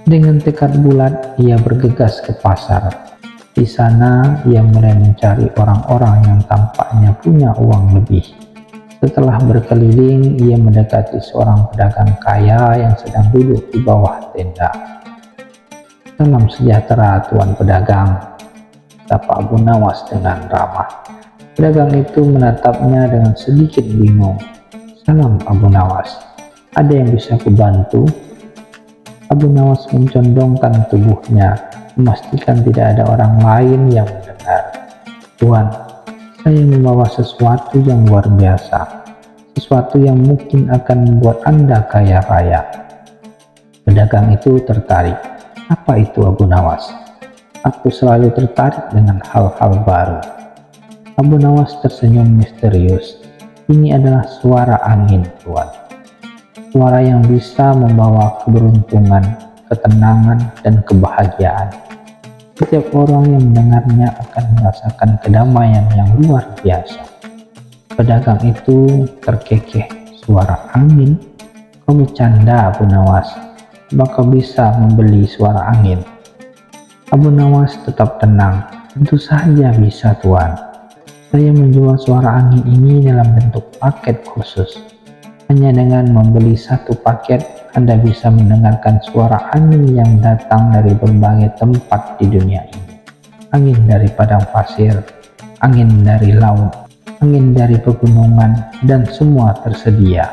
Dengan tekad bulat, ia bergegas ke pasar. Di sana, ia mulai mencari orang-orang yang tampaknya punya uang lebih. Setelah berkeliling, ia mendekati seorang pedagang kaya yang sedang duduk di bawah tenda. Salam sejahtera, Tuan Pedagang, sapa Abu Nawas dengan ramah. Pedagang itu menatapnya dengan sedikit bingung. Salam Abu Nawas, ada yang bisa kubantu? Abu Nawas mencondongkan tubuhnya, memastikan tidak ada orang lain yang mendengar. Tuan, saya membawa sesuatu yang luar biasa, sesuatu yang mungkin akan membuat Anda kaya raya. Pedagang itu tertarik. Apa itu, Abu Nawas? Aku selalu tertarik dengan hal-hal baru. Abu Nawas tersenyum misterius. Ini adalah suara angin, Tuan. Suara yang bisa membawa keberuntungan, ketenangan, dan kebahagiaan. Setiap orang yang mendengarnya akan merasakan kedamaian yang luar biasa. Pedagang itu terkekeh. Suara angin? Kau bercanda, Abu Nawas. Apakah bisa membeli suara angin? Abu Nawas tetap tenang. Tentu saja bisa, Tuan. Saya menjual suara angin ini dalam bentuk paket khusus. Hanya dengan membeli 1 paket, Anda bisa mendengarkan suara angin yang datang dari berbagai tempat di dunia ini. Angin dari padang pasir, angin dari laut, angin dari pegunungan, dan semua tersedia.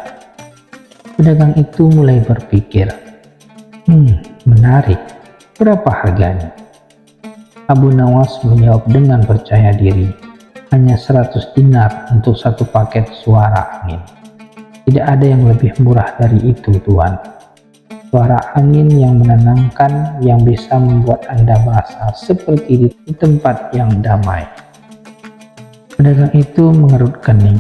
Pedagang itu mulai berpikir, menarik, berapa harganya? Abu Nawas menjawab dengan percaya diri, hanya 100 dinar untuk 1 paket suara angin. Tidak ada yang lebih murah dari itu, Tuan. Suara angin yang menenangkan, yang bisa membuat Anda merasa seperti di tempat yang damai. Pedagang itu mengerut kening,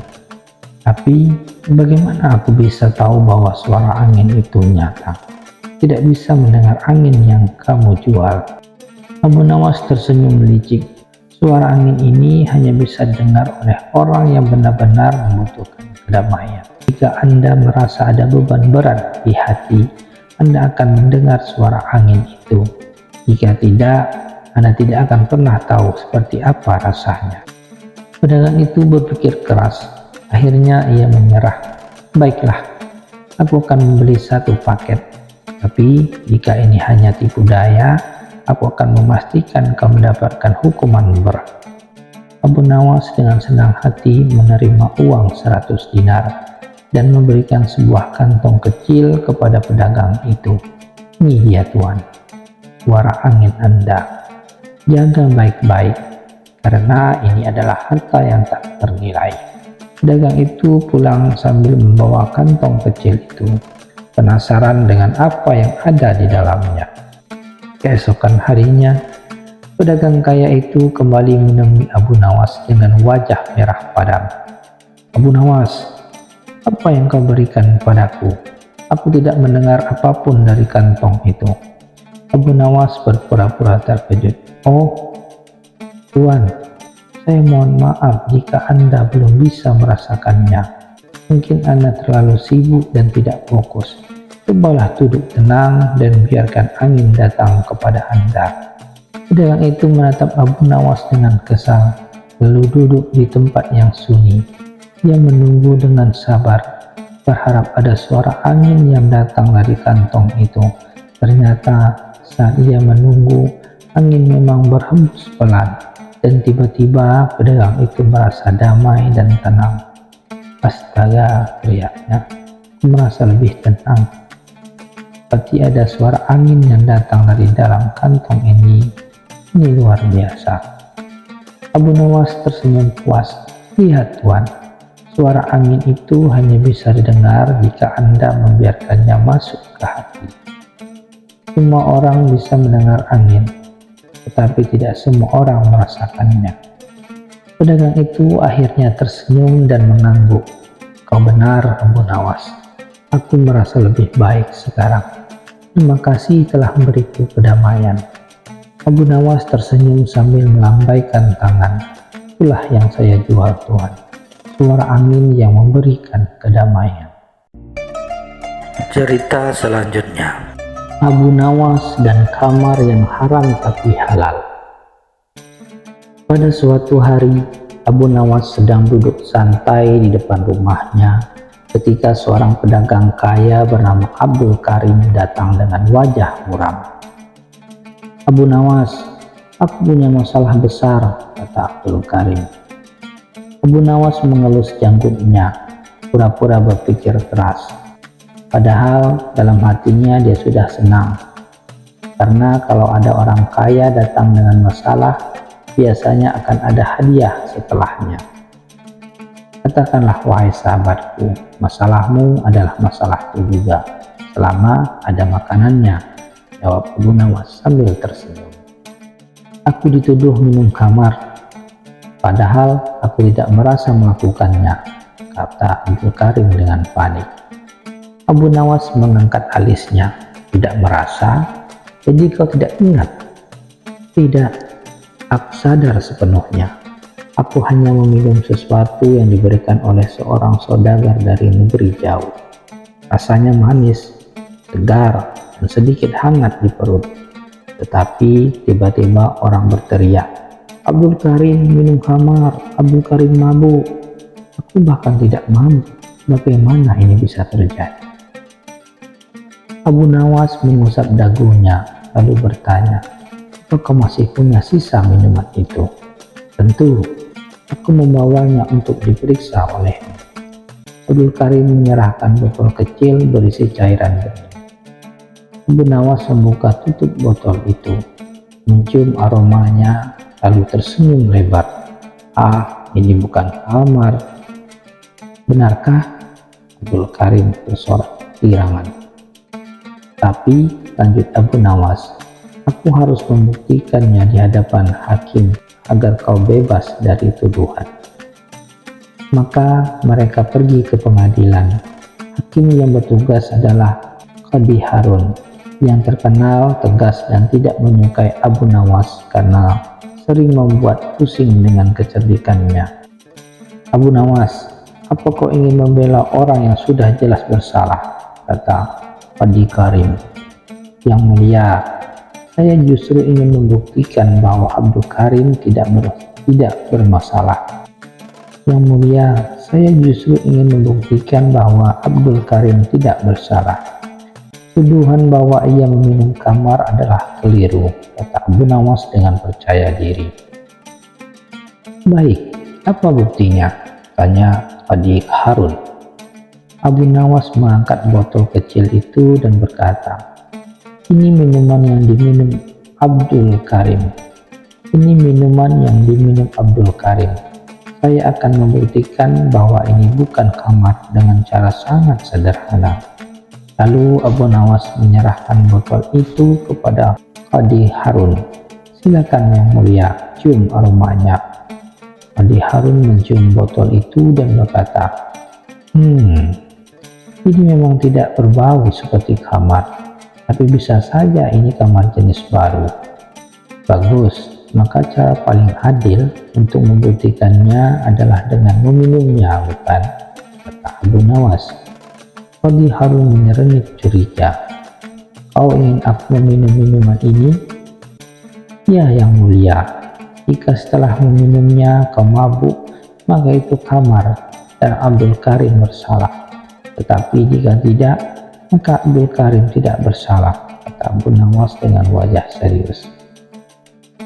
tapi Bagaimana aku bisa tahu bahwa suara angin itu nyata? Tidak bisa mendengar angin yang kamu jual. Abu Nawas tersenyum licik. Suara angin ini hanya bisa didengar oleh orang yang benar-benar membutuhkan kedamaian. Jika Anda merasa ada beban berat di hati, Anda akan mendengar suara angin itu. Jika tidak, Anda tidak akan pernah tahu seperti apa rasanya. Pedagang itu berpikir keras. Akhirnya ia menyerah. Baiklah, aku akan membeli 1 paket. Tapi jika ini hanya tipu daya, aku akan memastikan kau mendapatkan hukuman berat. Abu Nawas dengan senang hati menerima uang 100 dinar dan memberikan sebuah kantong kecil kepada pedagang itu. Ini dia tuan, suara angin Anda. Jaga baik-baik, karena ini adalah harta yang tak ternilai. Pedagang itu pulang sambil membawa kantong kecil itu, penasaran dengan apa yang ada di dalamnya. Keesokan harinya, pedagang kaya itu kembali menemui Abu Nawas dengan wajah merah padam. Abu Nawas, apa yang kau berikan padaku? Aku tidak mendengar apapun dari kantong itu. Abu Nawas berpura-pura terkejut. Oh, tuan, saya mohon maaf jika Anda belum bisa merasakannya. Mungkin Anda terlalu sibuk dan tidak fokus. Cobalah duduk tenang dan biarkan angin datang kepada Anda. Pedagang itu menatap Abu Nawas dengan kesal, lalu duduk di tempat yang sunyi. Ia menunggu dengan sabar, berharap ada suara angin yang datang dari kantong itu. Ternyata saat ia menunggu, angin memang berhembus pelan, dan tiba-tiba pedagang itu merasa damai dan tenang. Astaga, teriaknya, aku merasa lebih tenang. Seperti ada suara angin yang datang dari dalam kantong ini. Ini luar biasa. Abu Nawas tersenyum puas. Lihat tuan, suara angin itu hanya bisa didengar jika Anda membiarkannya masuk ke hati. Semua orang bisa mendengar angin, tetapi tidak semua orang merasakannya. Pedagang itu akhirnya tersenyum dan mengangguk. Kau benar, Abu Nawas. Aku merasa lebih baik sekarang. Terima kasih telah memberiku kedamaian. Abu Nawas tersenyum sambil melambaikan tangan. Itulah yang saya jual tuan. Suara angin yang memberikan kedamaian. Cerita selanjutnya. Abu Nawas dan kamar yang haram tapi halal. Pada suatu hari, Abu Nawas sedang duduk santai di depan rumahnya ketika seorang pedagang kaya bernama Abdul Karim datang dengan wajah muram. Abu Nawas, aku punya masalah besar, kata Abdul Karim. Abu Nawas mengelus janggutnya, pura-pura berpikir keras. Padahal dalam hatinya dia sudah senang, karena kalau ada orang kaya datang dengan masalah, biasanya akan ada hadiah setelahnya. Katakanlah wahai sahabatku, masalahmu adalah masalahku juga, selama ada makanannya, jawab Abu Nawas sambil tersenyum. Aku dituduh minum khamar, padahal aku tidak merasa melakukannya, kata Abdul Karim dengan panik. Abu Nawas mengangkat alisnya. Tidak merasa? Jadi kau tidak ingat? Tidak, aku sadar sepenuhnya. Aku hanya meminum sesuatu yang diberikan oleh seorang saudagar dari negeri jauh. Rasanya manis, segar, dan sedikit hangat di perut. Tetapi tiba-tiba orang berteriak, Abdul Karim minum khamar, Abdul Karim mabuk. Aku bahkan tidak mabuk. Bagaimana ini bisa terjadi? Abu Nawas mengusap dagunya, lalu bertanya, apakah masih punya sisa minuman itu? Tentu, aku membawanya untuk diperiksa olehmu. Abdul Karim menyerahkan botol kecil berisi cairan bening. Abu Nawas membuka tutup botol itu, mencium aromanya, lalu tersenyum lebar. Ah, ini bukan khamar. Benarkah? Abdul Karim bersorak girangan. Tapi, lanjut Abu Nawas, aku harus membuktikannya di hadapan hakim agar kau bebas dari tuduhan. Maka mereka pergi ke pengadilan. Hakim yang bertugas adalah Qadhi Harun, yang terkenal tegas dan tidak menyukai Abu Nawas karena sering membuat pusing dengan kecerdikannya. "Abu Nawas, apa kau ingin membela orang yang sudah jelas bersalah?" kata Qadhi Karim. "Yang mulia, saya justru ingin membuktikan bahwa Abdul Karim tidak bermasalah." "Yang mulia, saya justru ingin membuktikan bahwa Abdul Karim tidak bersalah. Tuduhan bahwa ia meminum khamar adalah keliru," kata Abu Nawas dengan percaya diri. "Baik, apa buktinya?" tanya Qadhi Harun. Abu Nawas mengangkat botol kecil itu dan berkata, "Ini minuman yang diminum Abdul Karim. Ini minuman yang diminum Abdul Karim. Saya akan membuktikan bahwa ini bukan khamar dengan cara sangat sederhana." Lalu Abu Nawas menyerahkan botol itu kepada Qadhi Harun. "Silakan yang mulia, cium aromanya." Qadhi Harun mencium botol itu dan berkata, Ini memang tidak berbau seperti khamar, tapi bisa saja ini khamar jenis baru." "Bagus, maka cara paling adil untuk membuktikannya adalah dengan meminumnya, bukan?" kata Abu Nawas. Qadhi Harun menyerintik curiga. "Kau ingin aku meminum minuman ini?" "Ya, yang mulia. Jika setelah meminumnya kau mabuk, maka itu khamar dan Abdul Karim bersalah. Tetapi jika tidak, maka Abdul Karim tidak bersalah," kata Abu Nawas dengan wajah serius.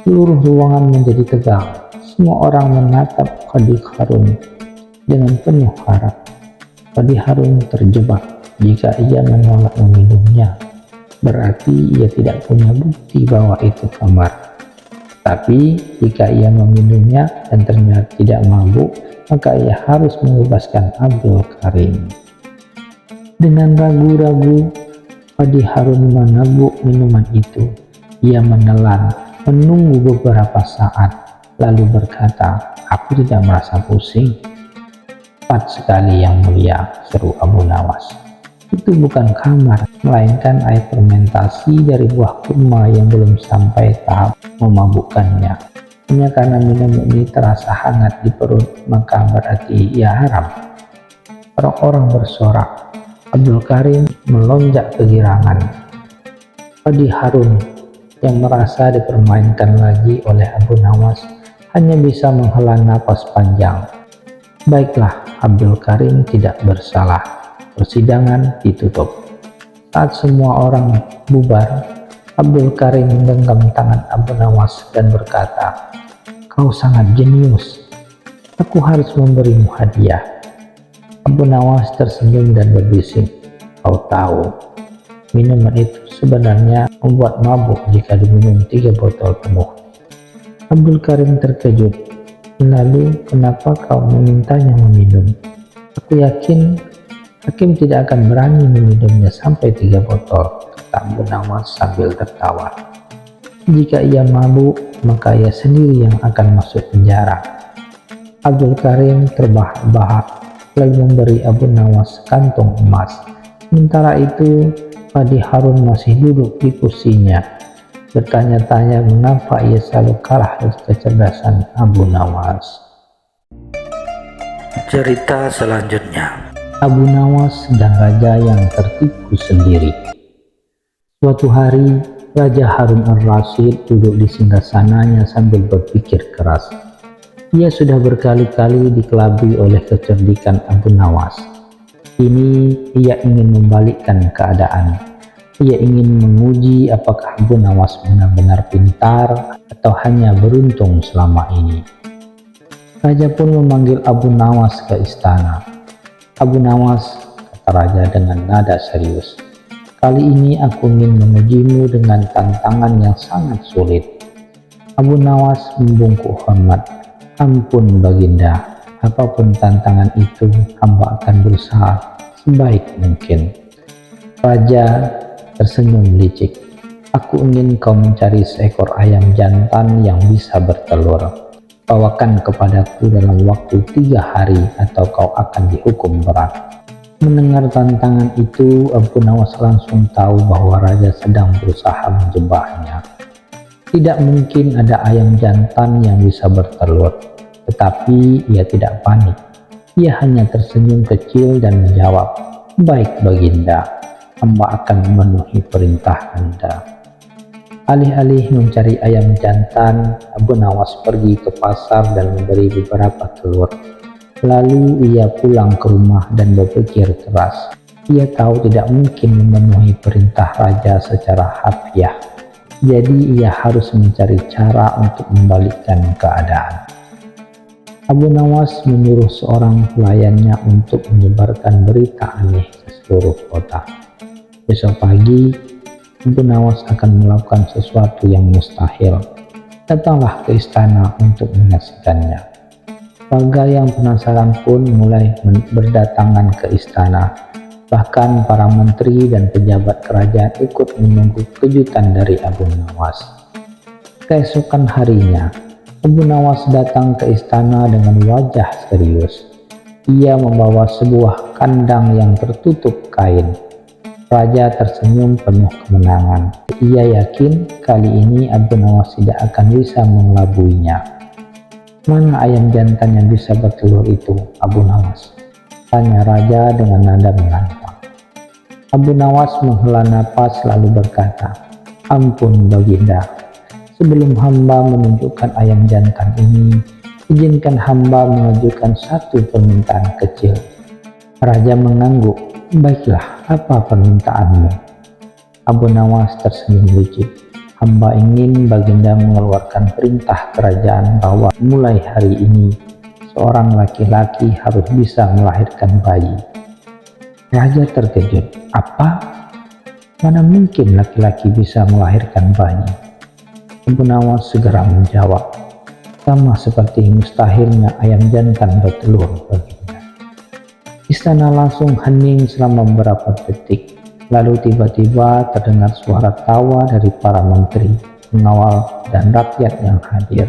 Seluruh ruangan menjadi tegang. Semua orang menatap Qadhi Harun dengan penuh harap. Qadhi Harun terjebak. Jika ia menolak meminumnya, berarti ia tidak punya bukti bahwa itu khamar. Tapi jika ia meminumnya dan ternyata tidak mabuk, maka ia harus membebaskan Abdul Karim. Dengan ragu-ragu, Qadhi Harun meneguk minuman itu. Ia menelan, menunggu beberapa saat, lalu berkata, "Aku tidak merasa pusing." "Tepat sekali yang mulia," seru Abu Nawas. "Itu bukan khamar, melainkan air fermentasi dari buah kurma yang belum sampai tahap memabukkannya. Hanya karena minum ini terasa hangat di perut, maka berarti ia haram." Orang-orang bersorak. Abdul Karim melonjak kegirangan. Qadhi Harun yang merasa dipermainkan lagi oleh Abu Nawas hanya bisa menghela napas panjang. Baiklah, Abdul Karim tidak bersalah. Persidangan ditutup. Saat semua orang bubar, Abdul Karim menggenggam tangan Abu Nawas dan berkata, "Kau sangat jenius. Aku harus memberimu hadiah." Abu Nawas tersenyum dan berbisik, "Kau tahu, minuman itu sebenarnya membuat mabuk jika diminum 3 botol penuh." Abdul Karim terkejut. "Lalu kenapa kau memintanya meminum?" "Aku yakin hakim tidak akan berani meminumnya sampai 3 botol, kata Abu Nawas sambil tertawa. "Jika ia mabuk, maka ia sendiri yang akan masuk penjara." Abdul Karim terbahak-bahak lalu memberi Abu Nawas kantong emas. Sementara itu, Qadhi Harun masih duduk di kursinya, bertanya-tanya mengapa ia selalu kalah dari kecerdasan Abu Nawas. Cerita selanjutnya. Abu Nawas dan raja yang tertipu sendiri. Suatu hari, Raja Harun Ar-Rasyid duduk di singgasananya sambil berpikir keras. Ia sudah berkali-kali dikelabui oleh kecerdikan Abu Nawas. Kini ia ingin membalikkan keadaan. Ia ingin menguji apakah Abu Nawas benar-benar pintar atau hanya beruntung selama ini. Raja pun memanggil Abu Nawas ke istana. "Abu Nawas," kata raja dengan nada serius, "kali ini aku ingin mengujimu dengan tantangan yang sangat sulit." Abu Nawas membungkuk hormat. "Ampun Baginda, apapun tantangan itu, hamba akan berusaha sebaik mungkin." Raja tersenyum licik. "Aku ingin kau mencari seekor ayam jantan yang bisa bertelur. bawakan kepadaku dalam waktu 3 hari atau kau akan dihukum berat. Mendengar tantangan itu, Abu Nawas langsung tahu bahwa raja sedang berusaha menjebaknya. Tidak mungkin ada ayam jantan yang bisa bertelur, tetapi ia tidak panik. Ia hanya tersenyum kecil dan menjawab, "Baik Baginda, hamba akan memenuhi perintah Anda." Alih-alih mencari ayam jantan, Abu Nawas pergi ke pasar dan membeli beberapa telur. Lalu ia pulang ke rumah dan berpikir keras. Ia tahu tidak mungkin memenuhi perintah raja secara harfiah. Jadi ia harus mencari cara untuk membalikkan keadaan. Abu Nawas menyuruh seorang pelayannya untuk menyebarkan berita aneh ke seluruh kota. Besok pagi, Abu Nawas akan melakukan sesuatu yang mustahil. Datanglah ke istana untuk menyaksikannya. Warga yang penasaran pun mulai berdatangan ke istana. Bahkan para menteri dan pejabat kerajaan ikut menunggu kejutan dari Abu Nawas. Keesokan harinya, Abu Nawas datang ke istana dengan wajah serius. Ia membawa sebuah kandang yang tertutup kain. Raja tersenyum penuh kemenangan. Ia yakin kali ini Abu Nawas tidak akan bisa mengelabuinya. "Mana ayam jantan yang bisa bertelur itu, Abu Nawas?" tanya raja dengan nada menantang. Abu Nawas menghela napas lalu berkata, "Ampun Baginda, sebelum hamba menunjukkan ayam jantan ini, izinkan hamba mengajukan satu permintaan kecil." Raja mengangguk. "Baiklah, apa permintaanmu?" Abu Nawas tersenyum lucu. "Hamba ingin Baginda mengeluarkan perintah kerajaan bahwa mulai hari ini seorang laki-laki harus bisa melahirkan bayi." Raja terkejut. "Apa? Mana mungkin laki-laki bisa melahirkan bayi?" Abu Nawas segera menjawab, "Sama seperti mustahilnya ayam jantan bertelur, Baginda." Istana langsung hening selama beberapa detik. Lalu tiba-tiba terdengar suara tawa dari para menteri, pengawal, dan rakyat yang hadir.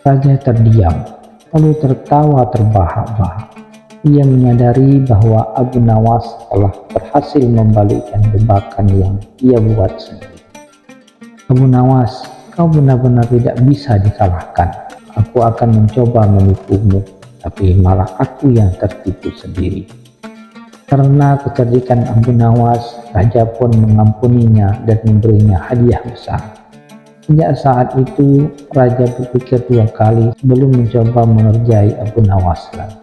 Raja terdiam, lalu tertawa terbahak-bahak. Ia menyadari bahwa Abu Nawas telah berhasil membalikkan jebakan yang ia buat sendiri. "Abu Nawas, kau benar-benar tidak bisa dikalahkan. Aku akan mencoba menipumu, tapi malah aku yang tertipu sendiri." Karena kecerdikan Abu Nawas, raja pun mengampuninya dan memberinya hadiah besar. Sejak saat itu, raja berpikir 2 kali sebelum mencoba mengerjai Abu Nawas lagi.